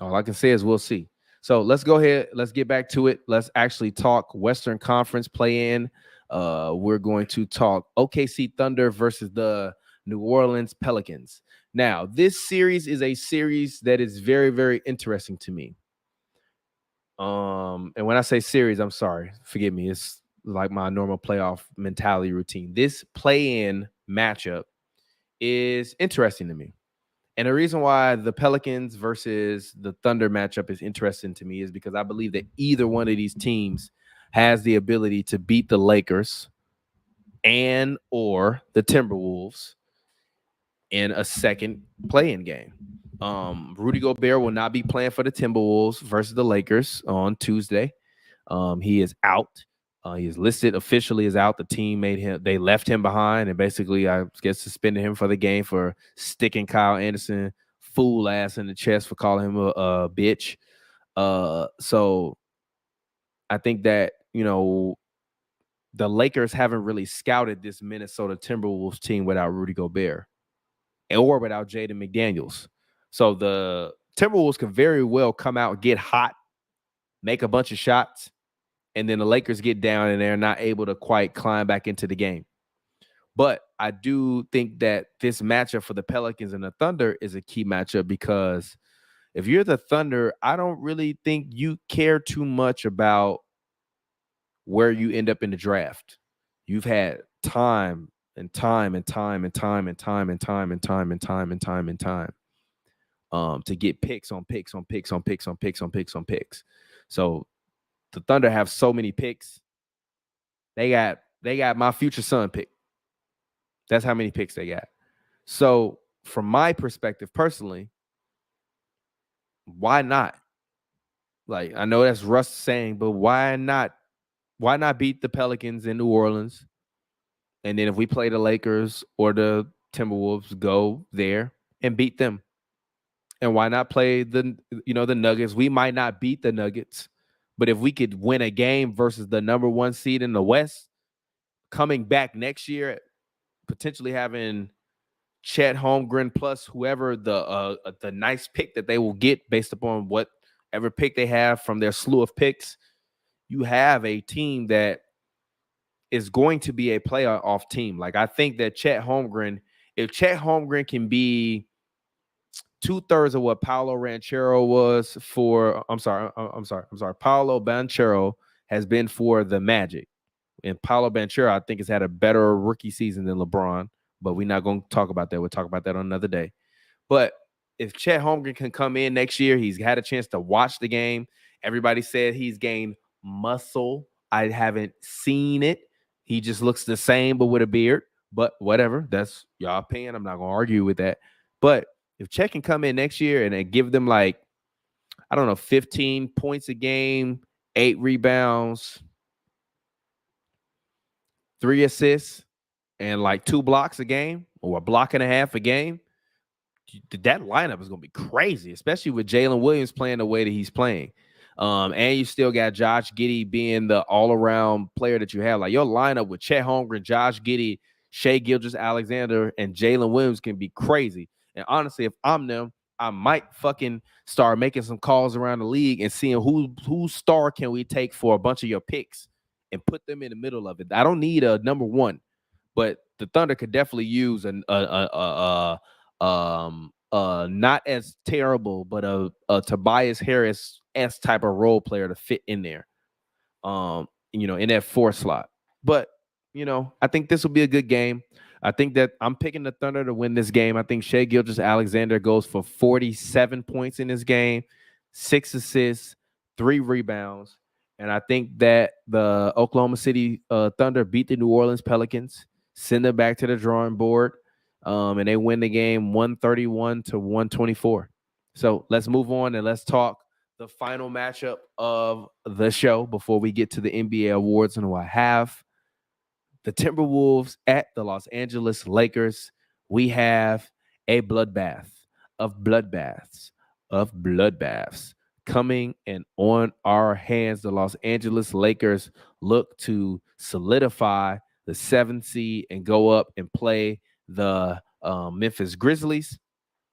All I can say is we'll see. So let's go ahead. Let's get back to it. Let's actually talk Western Conference play-in. We're going to talk OKC Thunder versus the New Orleans Pelicans. Now, this series is a series that is very, very interesting to me. And when I say series, I'm sorry. Forgive me. It's like my normal playoff mentality routine. This play-in matchup is interesting to me. And the reason why the Pelicans versus the Thunder matchup is interesting to me is because I believe that either one of these teams has the ability to beat the Lakers and or the Timberwolves in a second play-in game. Rudy Gobert will not be playing for the Timberwolves versus the Lakers on Tuesday. He is out. He is listed officially as out. The team they left him behind and basically, I guess, suspended him for the game for sticking Kyle Anderson fool ass in the chest for calling him a bitch. So I think that, the Lakers haven't really scouted this Minnesota Timberwolves team without Rudy Gobert or without Jaden McDaniels. So the Timberwolves could very well come out, get hot, make a bunch of shots, and then the Lakers get down and they're not able to quite climb back into the game. But I do think that this matchup for the Pelicans and the Thunder is a key matchup because if you're the Thunder, I don't really think you care too much about where you end up in the draft. You've had time to get picks on picks on picks on picks on picks on picks on picks. So the Thunder have so many picks. They got my future son pick. That's how many picks they got. So from my perspective personally, why not? Like, I know that's Russ saying, but why not beat the Pelicans in New Orleans? And then if we play the Lakers or the Timberwolves, go there and beat them. And why not play the Nuggets? We might not beat the Nuggets, but if we could win a game versus the number 1 seed in the West, coming back next year, potentially having Chet Holmgren plus whoever the nice pick that they will get based upon whatever pick they have from their slew of picks, you have a team that is going to be a playoff team. Like, I think that Chet Holmgren, if Chet Holmgren can be 2/3 of what Paolo Banchero was for, Paolo Banchero has been for the Magic. And Paolo Banchero, I think, has had a better rookie season than LeBron, but we're not going to talk about that. We'll talk about that on another day. But if Chet Holmgren can come in next year, he's had a chance to watch the game. Everybody said he's gained muscle. I haven't seen it. He just looks the same, but with a beard. But whatever, that's y'all opinion. I'm not going to argue with that. But if Chet can come in next year and give them, like, I don't know, 15 points a game, 8 rebounds, 3 assists, and like 2 blocks a game or a block and a half a game, that lineup is going to be crazy, especially with Jalen Williams playing the way that he's playing. And you still got Josh Giddey being the all-around player that you have. Like, your lineup with Chet Holmgren, Josh Giddey, Shai Gilgeous-Alexander, and Jalen Williams can be crazy. And honestly, if I'm them, I might fucking start making some calls around the league and seeing whose star can we take for a bunch of your picks and put them in the middle of it. I don't need a number one, but the Thunder could definitely use not as terrible, but a Tobias Harris-esque type of role player to fit in there, in that 4 slot. But, I think this will be a good game. I think that I'm picking the Thunder to win this game. I think Shai Gilgeous-Alexander goes for 47 points in this game, 6 assists, 3 rebounds. And I think that the Oklahoma City Thunder beat the New Orleans Pelicans, send them back to the drawing board, and they win the game 131-124. So let's move on and let's talk the final matchup of the show before we get to the NBA awards and what have. The Timberwolves at the Los Angeles Lakers. We have a bloodbath of bloodbaths coming and on our hands. The Los Angeles Lakers look to solidify the 7th seed and go up and play the Memphis Grizzlies.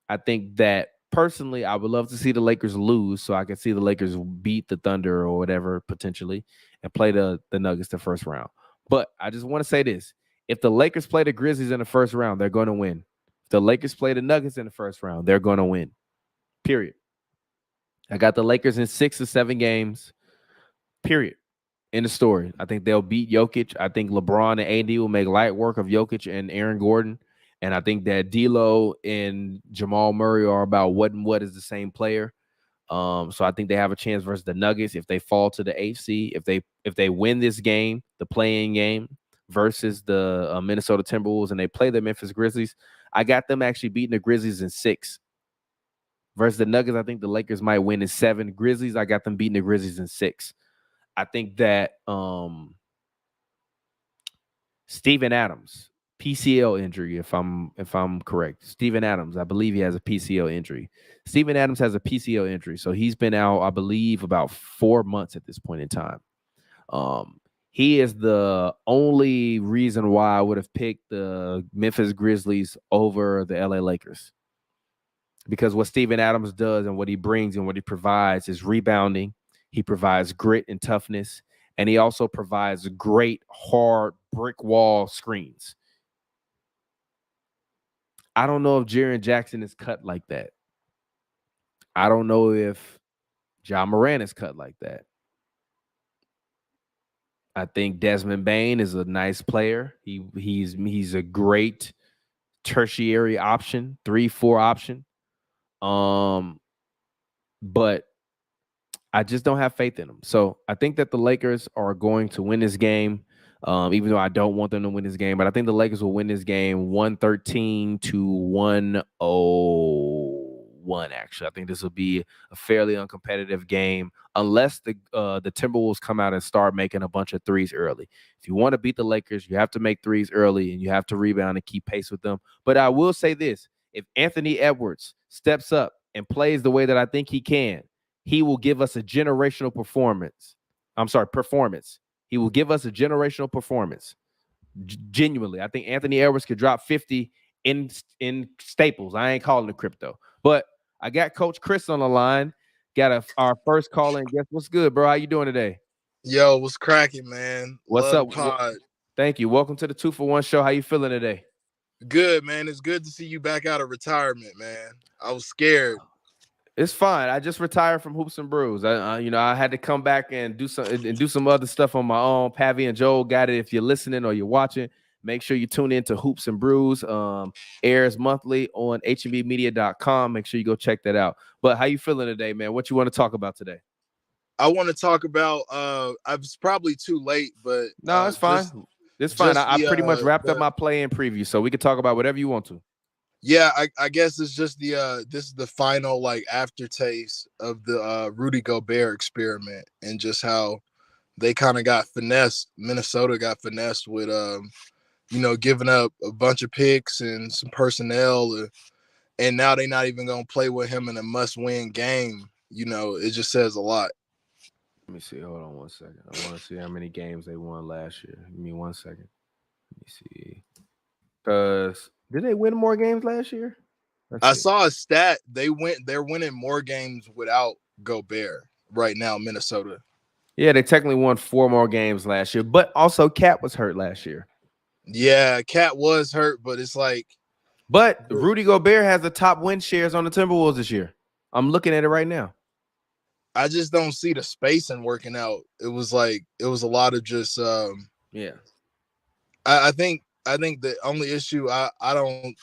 I think that personally, I would love to see the Lakers lose so I can see the Lakers beat the Thunder or whatever potentially and play the Nuggets the first round. But I just want to say this. If the Lakers play the Grizzlies in the first round, they're going to win. If the Lakers play the Nuggets in the first round, they're going to win. Period. I got the Lakers in 6 or 7 games. Period. In the story. I think they'll beat Jokic. I think LeBron and AD will make light work of Jokic and Aaron Gordon. And I think that D'Lo and Jamal Murray are about what is the same player. So I think they have a chance versus the Nuggets if they fall to the 8th seed. If they win this game, the play-in game versus the Minnesota Timberwolves, and they play the Memphis Grizzlies, I got them actually beating the Grizzlies in 6. Versus the Nuggets, I think the Lakers might win in 7. Grizzlies, I got them beating the Grizzlies in 6. I think that Steven Adams, PCL injury, if I'm correct. Steven Adams, I believe he has a PCL injury. Steven Adams has a PCL injury, so he's been out, I believe, about 4 months at this point in time. He is the only reason why I would have picked the Memphis Grizzlies over the LA Lakers. Because what Steven Adams does and what he brings and what he provides is rebounding. He provides grit and toughness, and he also provides great, hard brick wall screens. I don't know if Jaren Jackson is cut like that. I don't know if Ja Morant is cut like that. I think Desmond Bane is a nice player. He's a great tertiary option, 3-4 option. But I just don't have faith in them. So I think that the Lakers are going to win this game, even though I don't want them to win this game. But I think the Lakers will win this game 113-101, actually. I think this will be a fairly uncompetitive game unless the Timberwolves come out and start making a bunch of threes early. If you want to beat the Lakers, you have to make threes early, and you have to rebound and keep pace with them. But I will say this. If Anthony Edwards steps up and plays the way that I think he can, he will give us a generational performance. He will give us a generational performance. Genuinely. I think Anthony Edwards could drop 50 in Staples. I ain't calling it crypto, but I got Coach Chris on the line. Got our first caller, and guess what's good, bro? How you doing today? Yo, what's cracking, man? What's Love up? the pod. Thank you. Welcome to the 2-for-1 show. How you feeling today? Good, man. It's good to see you back out of retirement, man. I was scared. It's fine. I just retired from Hoops and Brews. I had to come back and do some other stuff on my own. Pavi and Joel got it. If you're listening or you're watching, make sure you tune in to Hoops and Brews. Airs monthly on HNBmedia.com. Make sure you go check that out. But how you feeling today, man? What you want to talk about today? I want to talk about. I was probably too late, but no, it's fine. It's fine. I pretty much wrapped up my play-in preview, so we can talk about whatever you want to. Yeah, I guess it's just this is the final like aftertaste of the Rudy Gobert experiment and just how they kind of got finessed. Minnesota got finessed with giving up a bunch of picks and some personnel, and now they're not even gonna play with him in a must-win game. It just says a lot. Let me see. Hold on 1 second. I want to see how many games they won last year. Give me 1 second. Let me see. Because did they win more games last year? I saw a stat. They're winning more games without Gobert right now, Minnesota. Yeah, they technically won 4 more games last year, but also Cat was hurt last year. Yeah, Cat was hurt, but it's like. But Rudy Gobert has the top win shares on the Timberwolves this year. I'm looking at it right now. I just don't see the spacing working out. It was a lot of just yeah. I think the only issue I don't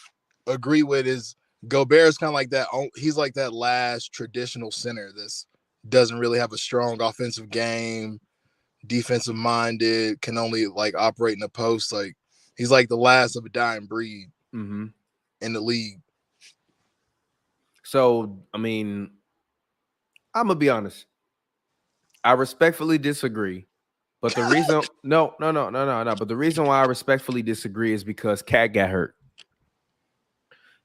agree with is Gobert's kind of like that. He's like that last traditional center that doesn't really have a strong offensive game, defensive minded, can only like operate in the post. Like he's like the last of a dying breed in the league. So I mean, I'm gonna be honest. I respectfully disagree. But the reason no. But the reason why I respectfully disagree is because Cat got hurt.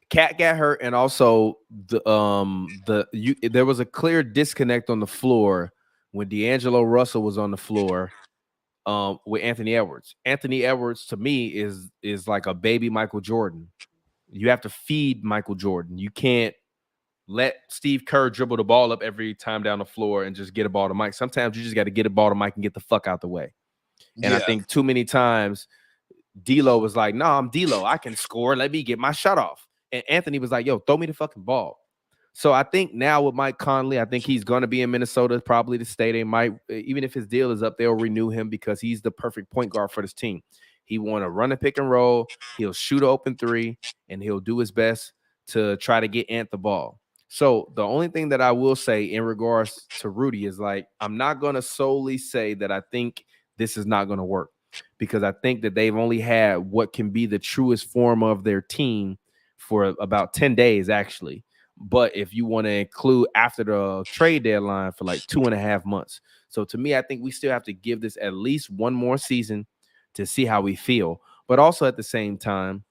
Cat got hurt, and also there was a clear disconnect on the floor when D'Angelo Russell was on the floor with Anthony Edwards. Anthony Edwards, to me, is like a baby Michael Jordan. You have to feed Michael Jordan. You can't let Steve Kerr dribble the ball up every time down the floor and just get a ball to Mike. Sometimes you just got to get a ball to Mike and get the fuck out the way. And I think too many times D'Lo was like, "No, I'm D'Lo. I can score. Let me get my shot off." And Anthony was like, "Yo, throw me the fucking ball." So I think now with Mike Conley, I think he's going to be in Minnesota probably to stay. They might, even if his deal is up, they'll renew him because he's the perfect point guard for this team. He want to run a pick and roll. He'll shoot an open three, and he'll do his best to try to get Ant the ball. So the only thing that I will say in regards to Rudy is like, I'm not going to solely say that I think this is not going to work, because I think that they've only had what can be the truest form of their team for about 10 days, actually. But if you want to include after the trade deadline for like 2.5 months. So to me, I think we still have to give this at least one more season to see how we feel. But also at the same time,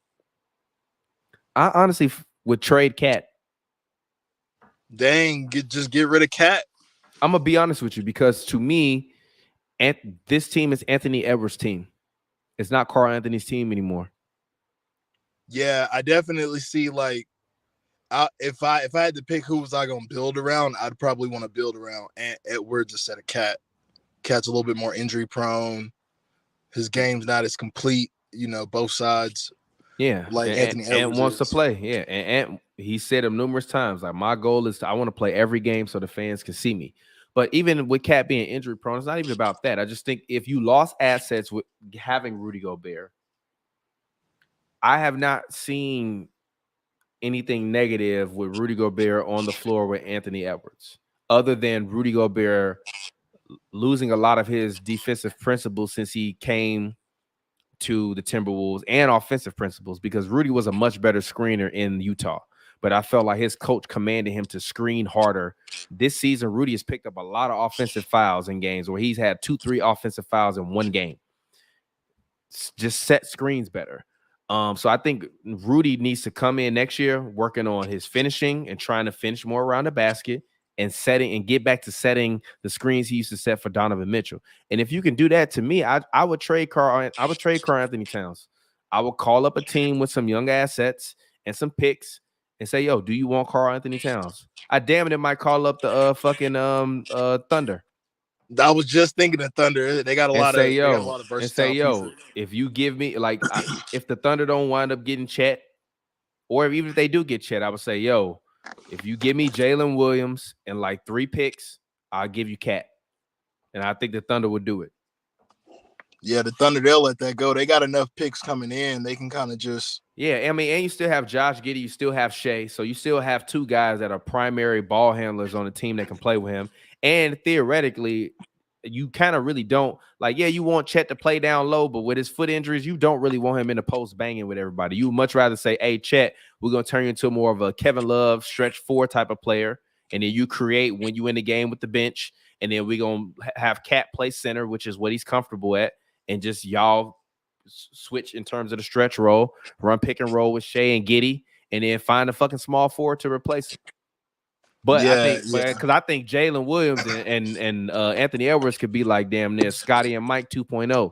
I honestly would trade Cat. Dang, just get rid of Cat. I'm going to be honest with you, because to me, this team is Anthony Edwards' team. It's not Karl Anthony's team anymore. Yeah, I definitely see like if I had to pick who was I gonna build around, I'd probably want to build around Edwards instead of Cat. Cat's a little bit more injury prone. His game's not as complete, both sides. Yeah, like Anthony Edwards wants to play. Yeah, and he said him numerous times, like, my goal is I want to play every game so the fans can see me. But even with Cat being injury prone, it's not even about that. I just think if you lost assets with having Rudy Gobert, I have not seen anything negative with Rudy Gobert on the floor with Anthony Edwards, other than Rudy Gobert losing a lot of his defensive principles since he came to the Timberwolves, and offensive principles, because Rudy was a much better screener in Utah. But I felt like his coach commanded him to screen harder. This season, Rudy has picked up a lot of offensive fouls in games where he's had 2-3 offensive fouls in one game. Just set screens better. So I think Rudy needs to come in next year working on his finishing and trying to finish more around the basket and setting and get back to setting the screens he used to set for Donovan Mitchell. And if you can do that, to me, I would trade Karl Anthony Towns. I would call up a team with some young assets and some picks and say, yo, do you want Karl Anthony Towns? I damn it might call up the fucking Thunder. I was just thinking of Thunder. They got a lot of versatile pieces. If you give me if the Thunder don't wind up getting Chet, or even if they do get Chet, I would say, yo, if you give me Jalen Williams and like 3 picks, I'll give you Cat. And I think the Thunder would do it. Yeah, the Thunder, they'll let that go. They got enough picks coming in. They can kind of just. Yeah, I mean, and you still have Josh Giddey. You still have Shea. So you still have 2 guys that are primary ball handlers on the team that can play with him. And theoretically, you kind of really don't. Like, yeah, you want Chet to play down low, but with his foot injuries, you don't really want him in the post banging with everybody. You would much rather say, hey, Chet, we're going to turn you into more of a Kevin Love stretch 4 type of player. And then you create when you in the game with the bench. And then we're going to have Cat play center, which is what he's comfortable at. And just y'all switch in terms of the stretch roll, run pick and roll with Shea and Giddey, and then find a fucking small forward to replace him. But I think Jalen Williams and Anthony Edwards could be like damn near Scotty and Mike 2.0.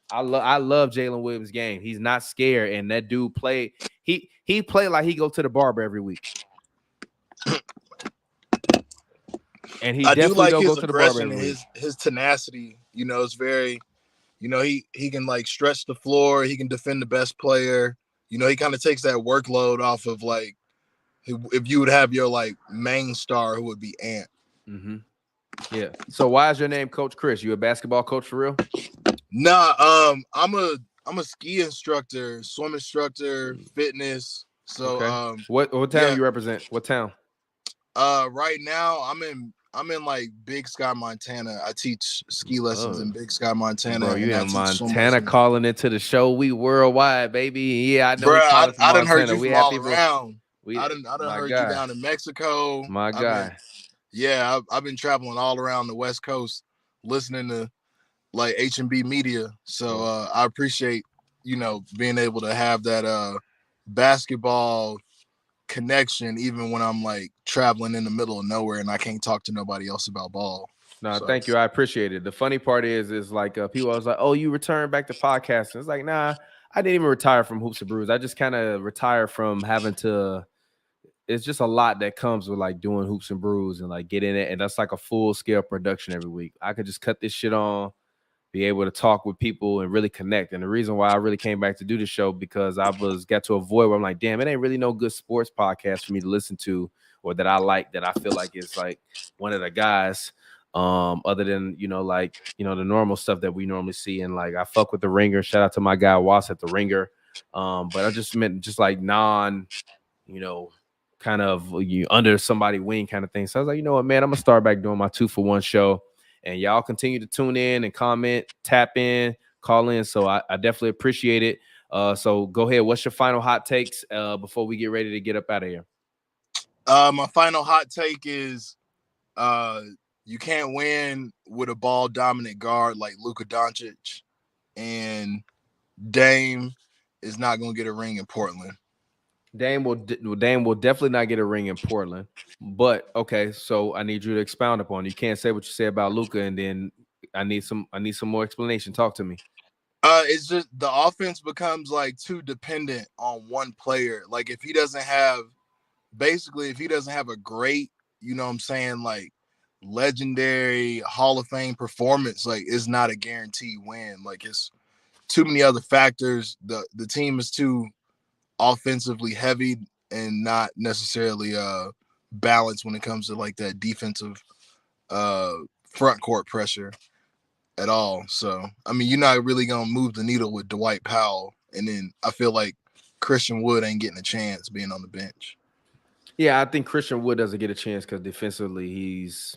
I love Jalen Williams' game. He's not scared, and that dude play. He play like he go to the barber every week. And he definitely don't go to the barber every week. His tenacity, is very. He can like stretch the floor. He can defend the best player. He kind of takes that workload off of like if you would have your like main star who would be Ant. Mm-hmm. Yeah. So why is your name Coach Chris? You a basketball coach for real? Nah. I'm a ski instructor, swim instructor, fitness. So okay. What town you represent? What town? Right now I'm in like Big Sky, Montana. I teach ski lessons in Big Sky, Montana. Bro, you in Montana calling into the show. We worldwide, baby. Yeah, I know. Bro, I done heard you from all around. I done heard you down in Mexico. My guy. I've been traveling all around the West Coast listening to like HNB Media. So I appreciate, being able to have that basketball connection even when I'm like traveling in the middle of nowhere and I can't talk to nobody else about ball. No, thank you. I appreciate it. The funny part is like people was like, oh, you returned back to podcasting. It's like, nah, I didn't even retire from Hoops and Brews. I just kind of retired from having to. It's just a lot that comes with like doing Hoops and Brews and like getting it. And that's like a full scale production every week. I could just cut this shit on, be able to talk with people and really connect. And the reason why I really came back to do the show because I got to a void where I'm like, damn, it ain't really no good sports podcast for me to listen to or that I like, that I feel like it's like one of the guys other than, the normal stuff that we normally see. And like, I fuck with the Ringer. Shout out to my guy, Was at the Ringer. But I just meant just like kind of under somebody's wing kind of thing. So I was like, you know what, man, I'm going to start back doing my 2-for-1 show. And y'all continue to tune in and comment, tap in, call in. So I definitely appreciate it. So go ahead. What's your final hot takes before we get ready to get up out of here? My final hot take is you can't win with a ball dominant guard like Luka Doncic, and Dame is not going to get a ring in Portland. Dame will definitely not get a ring in Portland. But okay, so I need you to expound upon it. You can't say what you say about Luka, and then I need some more explanation. Talk to me. It's just the offense becomes like too dependent on one player. Like if he doesn't have a great, like legendary Hall of Fame performance, like it's not a guaranteed win. Like it's too many other factors. The team is too offensively heavy and not necessarily balanced when it comes to like that defensive front court pressure at all. So I mean, you're not really gonna move the needle with Dwight Powell, and then I feel like Christian Wood ain't getting a chance being on the bench. Yeah, I think Christian Wood doesn't get a chance because defensively he's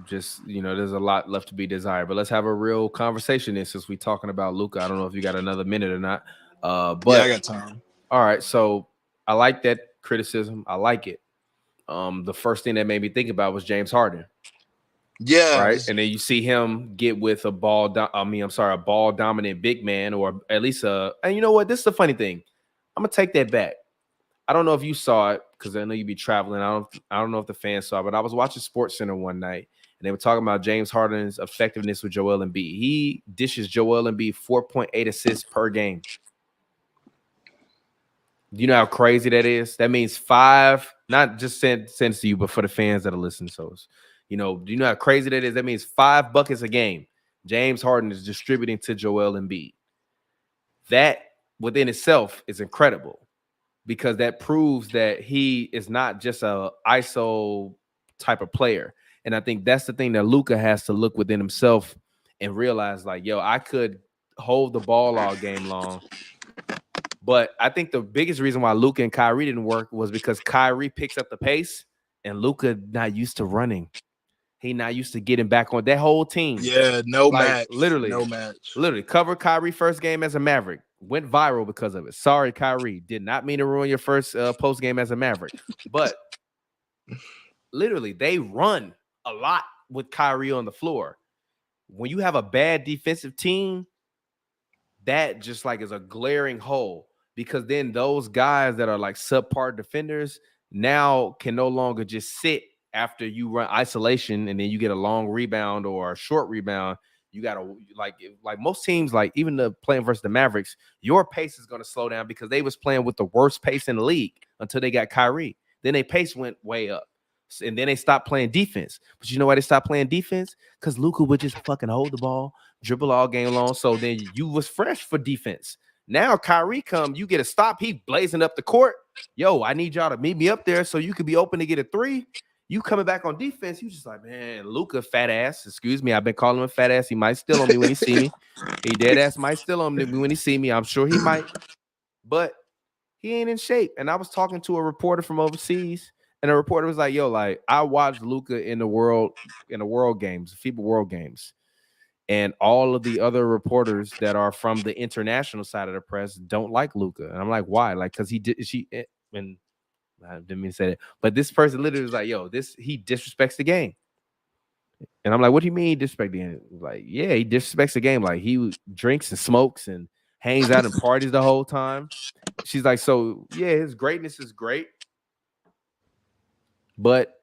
just, there's a lot left to be desired. But let's have a real conversation then, since we're talking about Luka. I don't know if you got another minute or not. But yeah, I got time. All right, so I like that criticism. I like it. The first thing that made me think about was James Harden. Yeah. Right. And then you see him get with a ball dominant big man, or at least and you know what? This is the funny thing. I'm gonna take that back. I don't know if you saw it because I know you be traveling. I don't know if the fans saw it, but I was watching SportsCenter one night and they were talking about James Harden's effectiveness with Joel Embiid. He dishes Joel Embiid 4.8 assists per game. Do you know how crazy that is? That means 5, not just sent to you, but for the fans that are listening. So, do you know how crazy that is? That means 5 buckets a game James Harden is distributing to Joel Embiid. That within itself is incredible because that proves that he is not just a ISO type of player. And I think that's the thing that Luka has to look within himself and realize, like, yo, I could hold the ball all game long. But I think the biggest reason why Luka and Kyrie didn't work was because Kyrie picks up the pace and Luka not used to running. He not used to getting back on that whole team. Yeah, no match. Literally, no match. Literally, covered Kyrie first game as a Maverick. Went viral because of it. Sorry, Kyrie. Did not mean to ruin your first post game as a Maverick. But literally, they run a lot with Kyrie on the floor. When you have a bad defensive team, that just like is a glaring hole because then those guys that are like subpar defenders now can no longer just sit after you run isolation and then you get a long rebound or a short rebound. You got to like most teams, like even the playing versus the Mavericks, your pace is going to slow down because they was playing with the worst pace in the league until they got Kyrie. Then their pace went way up. And then they stopped playing defense. But you know why they stopped playing defense? Because Luka would just fucking hold the ball, dribble all game long. So then you was fresh for defense. Now Kyrie come, you get a stop. He blazing up the court. Yo, I need y'all to meet me up there so you could be open to get a 3. You coming back on defense, you just like, man, Luka, fat ass. Excuse me, I've been calling him a fat ass. He might steal on me when he see me. He dead ass might steal on me when he see me. I'm sure he might. But he ain't in shape. And I was talking to a reporter from overseas. And the reporter was like, yo, like, I watched Luka in the world games, FIBA World Games. And all of the other reporters that are from the international side of the press don't like Luka. And I'm like, why? Like, because and I didn't mean to say that. But this person literally was like, yo, he disrespects the game. And I'm like, what do you mean he disrespects the game? Like, yeah, he disrespects the game. Like, he drinks and smokes and hangs out and parties the whole time. She's like, so, yeah, his greatness is great. But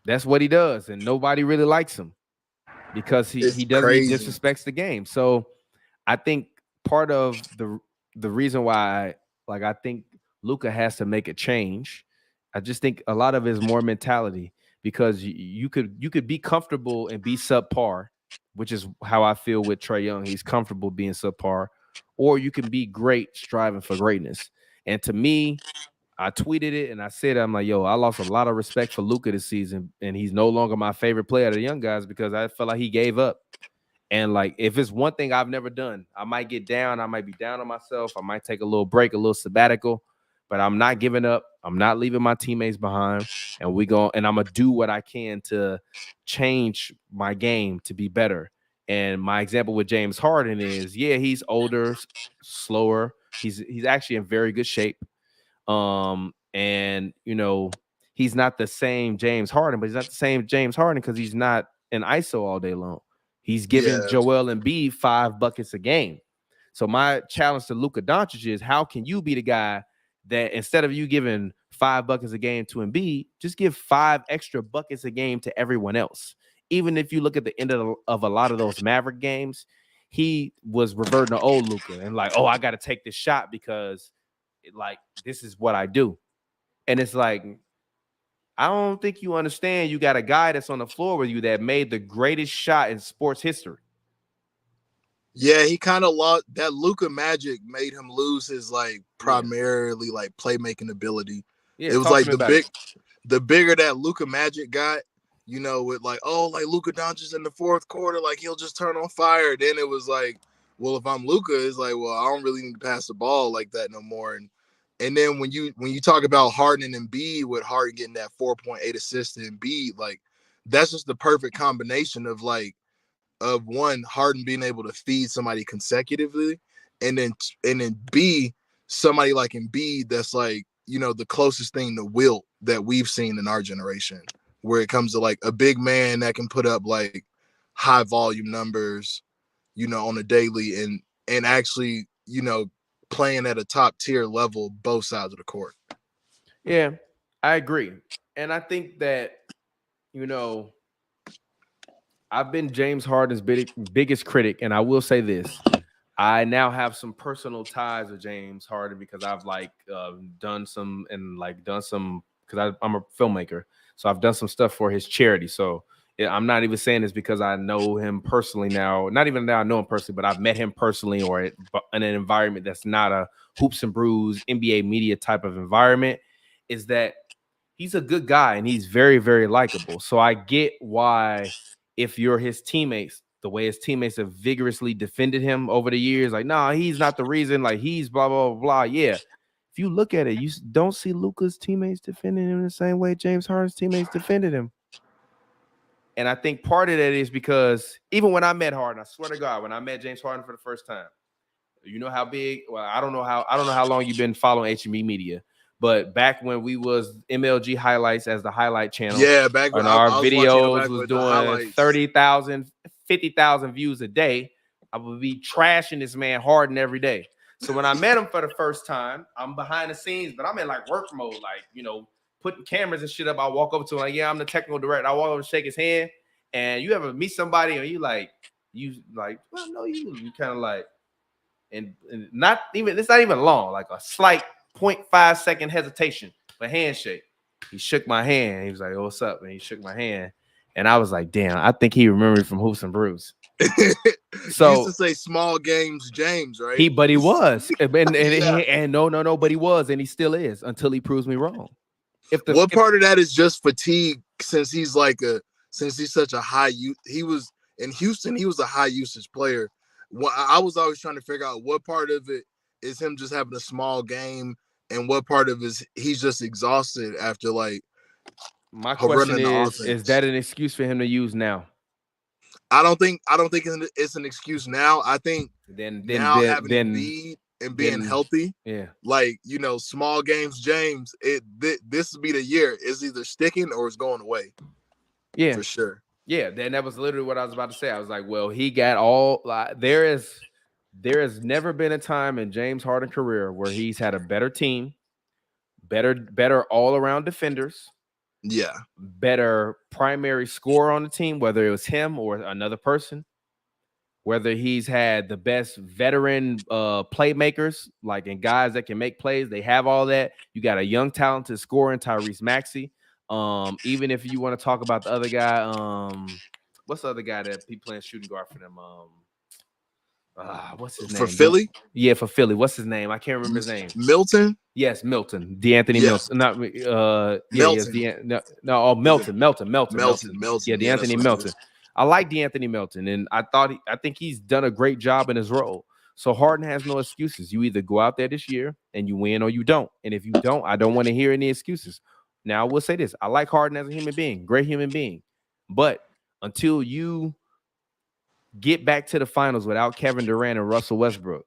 that's what he does, and nobody really likes him because he disrespects the game. So I think part of the reason why, like, I think Luka has to make a change. I just think a lot of it is more mentality because you could be comfortable and be subpar, which is how I feel with Trae Young. He's comfortable being subpar, or you can be great striving for greatness. And to me, I tweeted it and I said, I'm like, yo, I lost a lot of respect for Luka this season. And he's no longer my favorite player of the young guys because I felt like he gave up. And like, if it's one thing I've never done, I might get down. I might be down on myself. I might take a little break, a little sabbatical, but I'm not giving up. I'm not leaving my teammates behind. And I'm going to do what I can to change my game to be better. And my example with James Harden is, yeah, he's older, slower. He's actually in very good shape. And he's not the same James Harden, but he's not the same James Harden because he's not an ISO all day long. He's giving Joel Embiid 5 buckets a game. So my challenge to Luka Doncic is, how can you be the guy that instead of you giving 5 buckets a game to Embiid, just give 5 extra buckets a game to everyone else? Even if you look at the end of a lot of those Maverick games, he was reverting to old Luka and like, oh, I got to take this shot because like this is what I do. And it's like, I don't think you understand. You got a guy that's on the floor with you that made the greatest shot in sports history. Yeah, he kind of lost that. Luka magic made him lose his like primarily like playmaking ability. Yeah, it was like the bigger that Luka magic got, with like, oh, like Luka Doncic in the fourth quarter, like he'll just turn on fire. Then it was like, well, if I'm Luka, it's like, well, I don't really need to pass the ball like that no more. And then when you talk about Harden and Embiid, with Harden getting that 4.8 assists to Embiid, like that's just the perfect combination of like one, Harden being able to feed somebody consecutively, and then B, somebody like Embiid that's like, the closest thing to Wilt that we've seen in our generation, where it comes to like a big man that can put up like high volume numbers, on a daily and actually, playing at a top tier level, both sides of the court. Yeah, I agree. And I think that, I've been James Harden's biggest critic. And I will say this, I now have some personal ties with James Harden because I've done some because I'm a filmmaker, so I've done some stuff for his charity. So I'm not even saying this because I know him personally now. Not even that I know him personally, but I've met him personally or in an environment that's not a hoops and brews NBA media type of environment. Is that he's a good guy and he's very, very likable. So I get why, if you're his teammates, the way his teammates have vigorously defended him over the years, like, nah, he's not the reason, like he's blah, blah, blah, blah. Yeah. If you look at it, you don't see Luka's teammates defending him the same way James Harden's teammates defended him. And I think part of that is because even when I met Harden, I swear to God, when I met James Harden for the first time, you know how big, well, I don't know how long you've been following HNB Media. But back when we was MLG highlights as the highlight channel, yeah, back when our I videos was doing 30,000, 50,000 views a day, I would be trashing this man Harden every day. So when I met him for the first time, I'm behind the scenes, but I'm in like work mode, like, you know, putting cameras and shit up. I walk up to him like, yeah, I'm the technical director. I walk over and shake his hand. And you ever meet somebody and you like, well, no, you kind of like, and not even, it's not even long, like a slight 0.5 second hesitation, but handshake. He shook my hand. He was like, oh, what's up? And he shook my hand. And I was like, damn, I think he remembered from Hoops and Brews. So he used to say small games, James, right? But he was. And Yeah. No, but he was, and he still is until he proves me wrong. What part of that is just fatigue since he's such a high he was in Houston, he was a high usage player. I was always trying to figure out what part of it is him just having a small game and what part of it is he's just exhausted after like. My question is that an excuse for him to use now? I don't think it's an excuse now. I think having Embiid and being healthy, yeah, like, you know, small games, James, this would be the year. It's either sticking or it's going away. Yeah, for sure. Yeah, then that was literally what I was about to say. I was like, well, he got all there has never been a time in James Harden's career where he's had a better team, better all-around defenders. Yeah. Better primary scorer on the team, whether it was him or another person, whether he's had the best veteran playmakers, like, and guys that can make plays. They have all that. You got a young, talented scorer in Tyrese Maxey. Even if you want to talk about the other guy, what's the other guy that he playing shooting guard for them? What's his name? For Philly? Yeah, for Philly. What's his name? I can't remember his name. Milton? Yes, Milton. DeAnthony Milton. Not Milton. Milton. Yeah, DeAnthony Milton. I like DeAnthony Milton, and I think he's done a great job in his role. So Harden has no excuses. You either go out there this year and you win or you don't. And if you don't, I don't want to hear any excuses. Now, I will say this. I like Harden as a human being, great human being. But until you get back to the finals without Kevin Durant and Russell Westbrook,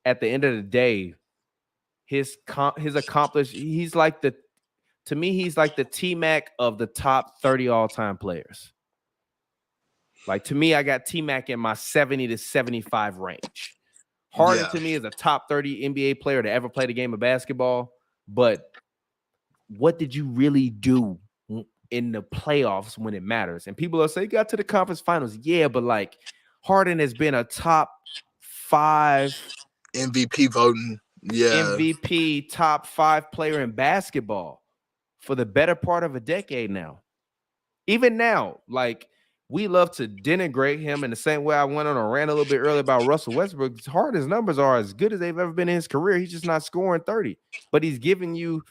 at the end of the day, his accomplished, he's like the T-Mac of the top 30 all-time players. Like, to me, I got T-Mac in my 70 to 75 range. Harden to me is a top 30 NBA player to ever play the game of basketball. But what did you really do in the playoffs when it matters? And people will say, got to the conference finals. Yeah, but like, Harden has been a top 5 MVP voting. Yeah. MVP top 5 player in basketball for the better part of a decade now. Even now, like, we love to denigrate him in the same way I went on a rant a little bit earlier about Russell Westbrook. Harden's numbers are as good as they've ever been in his career. He's just not scoring 30, but he's giving you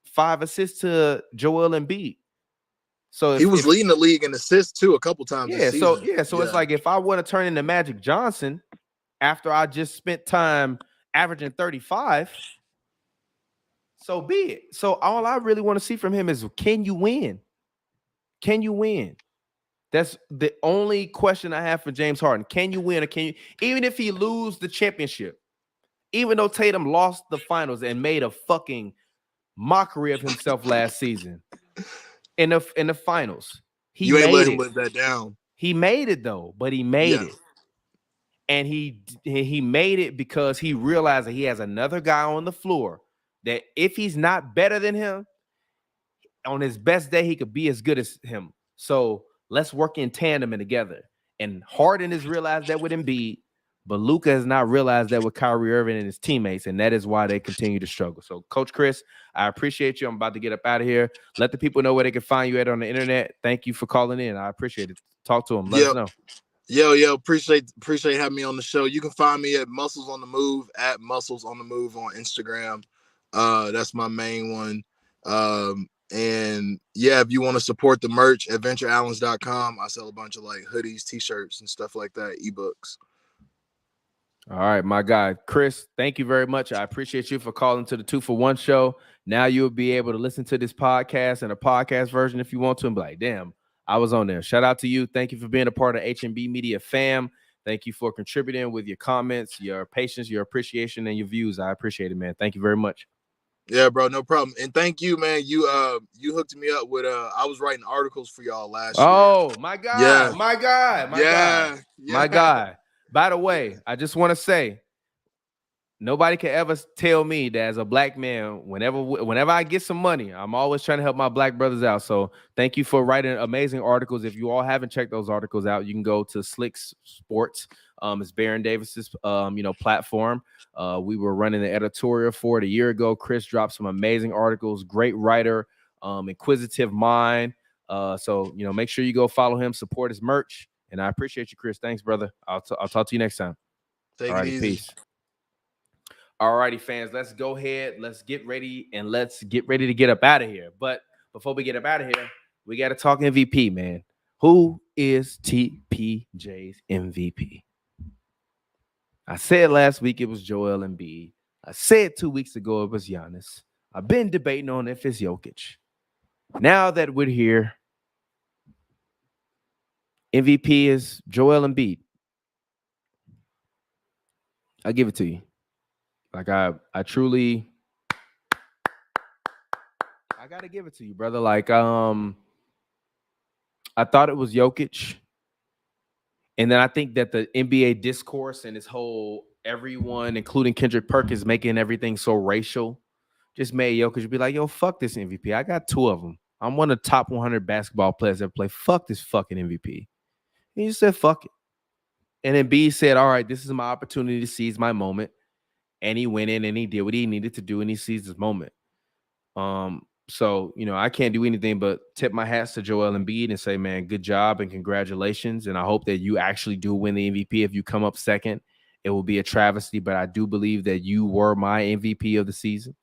5 assists to Joel Embiid. So he was leading the league in assists too a couple times. Yeah, so it's like, if I want to turn into Magic Johnson after I just spent time averaging 35, so be it. So all I really want to see from him is, can you win? Can you win? That's the only question I have for James Harden. Can you win, or can you, even if he lose the championship, even though Tatum lost the finals and made a fucking mockery of himself last season in the finals, he you ain't made let him it. live that down. He made it though, but he made it. And he made it because he realized that he has another guy on the floor that if he's not better than him, on his best day, he could be as good as him. So let's work in tandem and together. And Harden has realized that with Embiid. But Luka has not realized that with Kyrie Irving and his teammates, and that is why they continue to struggle. So, Coach Chris, I appreciate you. I'm about to get up out of here. Let the people know where they can find you at on the internet. Thank you for calling in. I appreciate it. Talk to them. Let us know. Yo, appreciate having me on the show. You can find me at Muscles on the Move, at Muscles on the Move on Instagram. That's my main one. And yeah, if you want to support the merch, adventureallens.com. I sell a bunch of like hoodies, t-shirts, and stuff like that, ebooks. All right, my guy, Chris, thank you very much. I appreciate you for calling to the 2-for-1 show. Now you'll be able to listen to this podcast and a podcast version if you want to and be like, damn, I was on there. Shout out to you. Thank you for being a part of HNB Media fam. Thank you for contributing with your comments, your patience, your appreciation, and your views. I appreciate it, man. Thank you very much. Yeah, bro, no problem. And thank you, man. You hooked me up with I was writing articles for y'all last year. Oh, my God. Yeah. My guy. By the way, I just want to say, nobody can ever tell me that as a black man, whenever I get some money, I'm always trying to help my black brothers out. So thank you for writing amazing articles. If you all haven't checked those articles out, you can go to Slick Sports. It's Baron Davis's platform. We were running the editorial for it a year ago. Chris dropped some amazing articles. Great writer, inquisitive mind. So make sure you go follow him, support his merch. And I appreciate you, Chris. Thanks, brother. I'll talk to you next time. Take it easy. Peace. All righty, fans. Let's go ahead. Let's get ready to get up out of here. But before we get up out of here, we got to talk MVP, man. Who is TPJ's MVP? I said last week it was Joel Embiid. I said 2 weeks ago it was Giannis. I've been debating on if it's Jokic. Now that we're here, MVP is Joel Embiid. I'll give it to you. Like I truly, I gotta give it to you, brother. Like I thought it was Jokic, and then I think that the NBA discourse and this whole everyone, including Kendrick Perkins, making everything so racial, just made Jokic be like, "Yo, fuck this MVP. I got two of them. I'm one of the top 100 basketball players that play. Fuck this fucking MVP." And he said, "Fuck it." And then B said, "All right, this is my opportunity to seize my moment." And he went in and he did what he needed to do, and he seized his moment. So, I can't do anything but tip my hats to Joel Embiid and say, man, good job and congratulations. And I hope that you actually do win the MVP. If you come up second, it will be a travesty, but I do believe that you were my MVP of the season.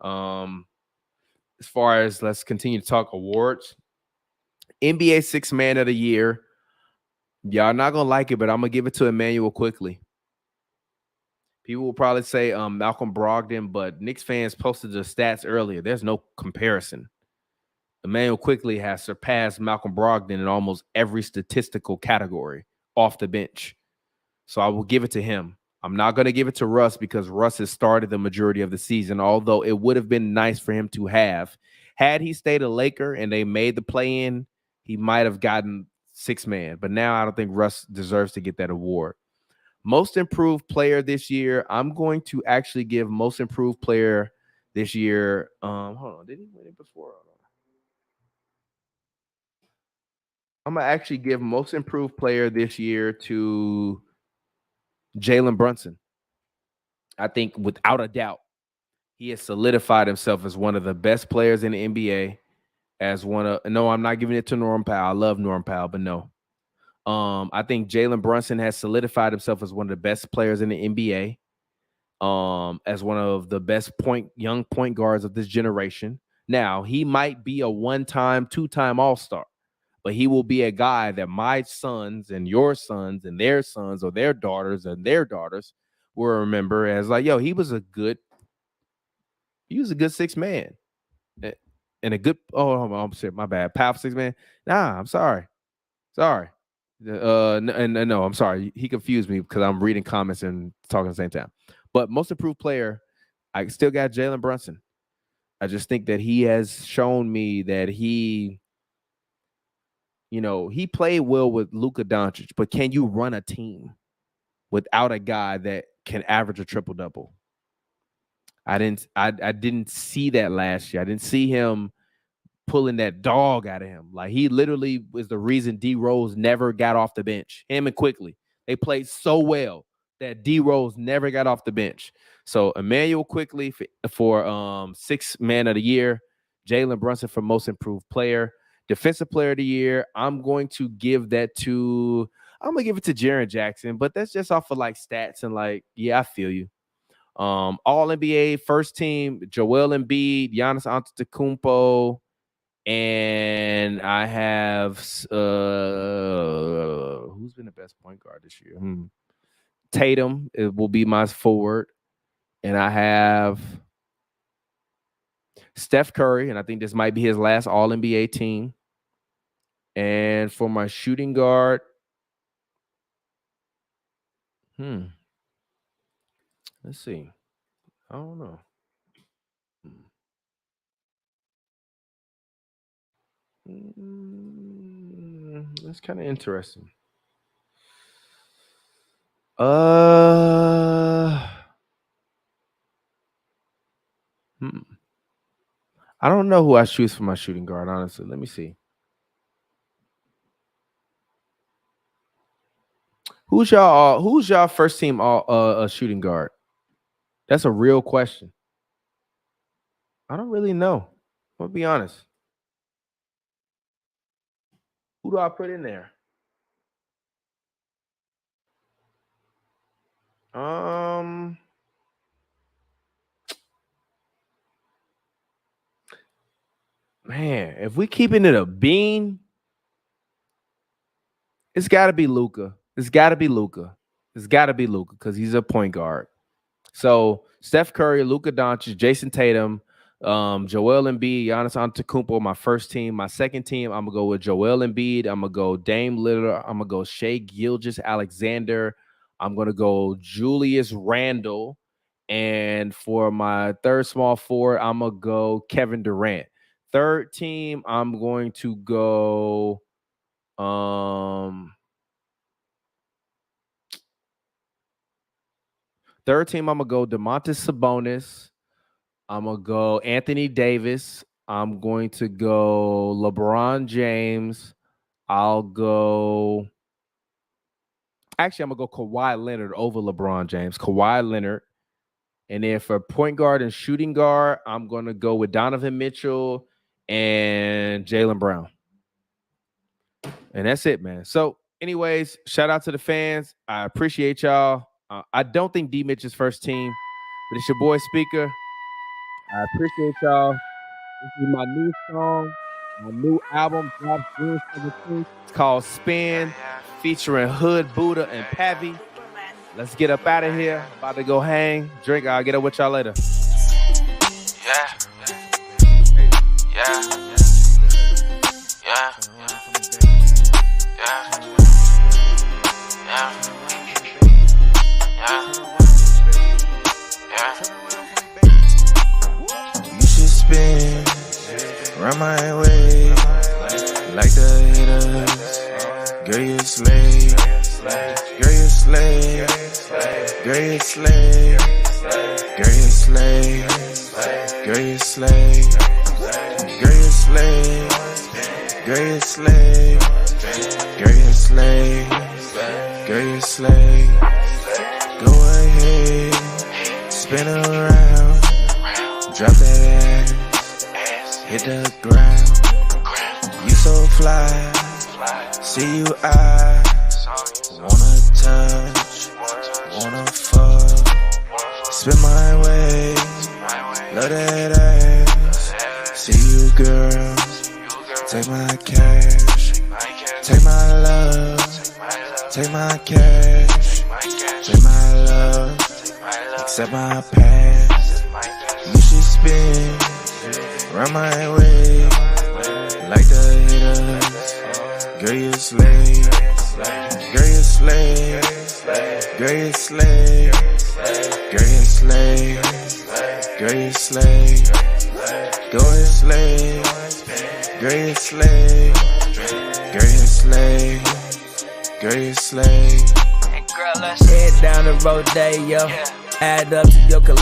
As far as let's continue to talk awards, NBA Sixth Man of the Year. Y'all not going to like it, but I'm going to give it to Emmanuel Quickly. People will probably say Malcolm Brogdon, but Knicks fans posted the stats earlier. There's no comparison. Emmanuel Quickly has surpassed Malcolm Brogdon in almost every statistical category off the bench. So I will give it to him. I'm not going to give it to Russ because Russ has started the majority of the season, although it would have been nice for him to have. Had he stayed a Laker and they made the play-in, he might have gotten sixth man. But now I don't think Russ deserves to get that award. Most improved player this year, I'm going to actually give most improved player this year. Hold on, did he win it before? I'm going to actually give most improved player this year to Jalen Brunson. I think without a doubt, he has solidified himself as one of the best players in the NBA. No, I'm not giving it to Norm Powell. I love Norm Powell, but no. I think Jalen Brunson has solidified himself as one of the best players in the NBA, as one of the best young point guards of this generation. Now, he might be a one-time, two-time All-Star, but he will be a guy that my sons and your sons and their sons or their daughters and their daughters will remember as like, yo, he was a good sixth man. And a good, I'm sorry, my bad. Powerful sixth man. Nah, I'm sorry. No, I'm sorry. He confused me because I'm reading comments and talking at the same time. But most improved player, I still got Jalen Brunson. I just think that he has shown me that he played well with Luka Doncic, but can you run a team without a guy that can average a triple-double? I didn't see that last year. I didn't see him pulling that dog out of him. Like, he literally was the reason D Rose never got off the bench. Him and Quickly. They played so well. that D Rose never got off the bench. So Emmanuel Quickly for Sixth Man of the Year, Jalen Brunson for Most Improved Player, Defensive Player of the Year. I'm going to give it to Jaren Jackson, but that's just off of like stats and like, yeah, I feel you. All NBA first team, Joel Embiid, Giannis Antetokounmpo, and I have who's been the best point guard this year? Tatum, it will be my forward, and I have Steph Curry, and I think this might be his last All NBA team. And for my shooting guard, let's see. I don't know. That's kind of interesting. I don't know who I choose for my shooting guard, honestly. Let me see. Who's y'all first team all shooting guard? That's a real question. I don't really know. I'll be honest. Who do I put in there? Man, if we keeping it a bean, it's got to be Luka. It's got to be Luka because he's a point guard. So Steph Curry, Luka Doncic, Jason Tatum, Joel Embiid, Giannis Antetokounmpo, my first team. My second team, I'm going to go with Joel Embiid. I'm going to go Dame Lillard. I'm going to go Shai Gilgeous-Alexander. I'm going to go Julius Randle. And for my third small forward, I'm going to go Kevin Durant. Third team, I'm going to go third team, I'm going to go Domantas Sabonis. I'm going to go Anthony Davis. I'm going to go LeBron James. I'm going to go Kawhi Leonard over LeBron James. Kawhi Leonard. And then for point guard and shooting guard, I'm going to go with Donovan Mitchell and Jaylen Brown. And that's it, man. So anyways, shout out to the fans. I appreciate y'all. I don't think D-Mitch is first team, but it's your boy Speaker. I appreciate y'all. This is my new song, my new album, drops June 17th. It's called Spin, featuring Hood, Buddha, and Pavi. Let's get up out of here. About to go hang, drink. I'll get up with y'all later. Yeah. You should spin around my way like the haters. Girl, you slay. Girl, you slay. Girl, you slay. Girl, you slay. Girl, you slay. Girl, you slay. Girl, you slay. Girl, you slay. Girl, you slay. Go ahead, spin around, drop that ass, hit the ground. You so fly, see you I wanna touch, wanna fuck, spin my way, love that ass. See you girl, take my cash, take my love, take my cash, take my love, accept my past. You should spin around my way like the haters. Girl, you slay. Girl, you slay. Girl, you slay. Girl, you slay. Girl, you slay. Go and slay. Girl, you slay. Girl, you slay. Girl, you slay. Head down the road day, yo. Add up to your collection.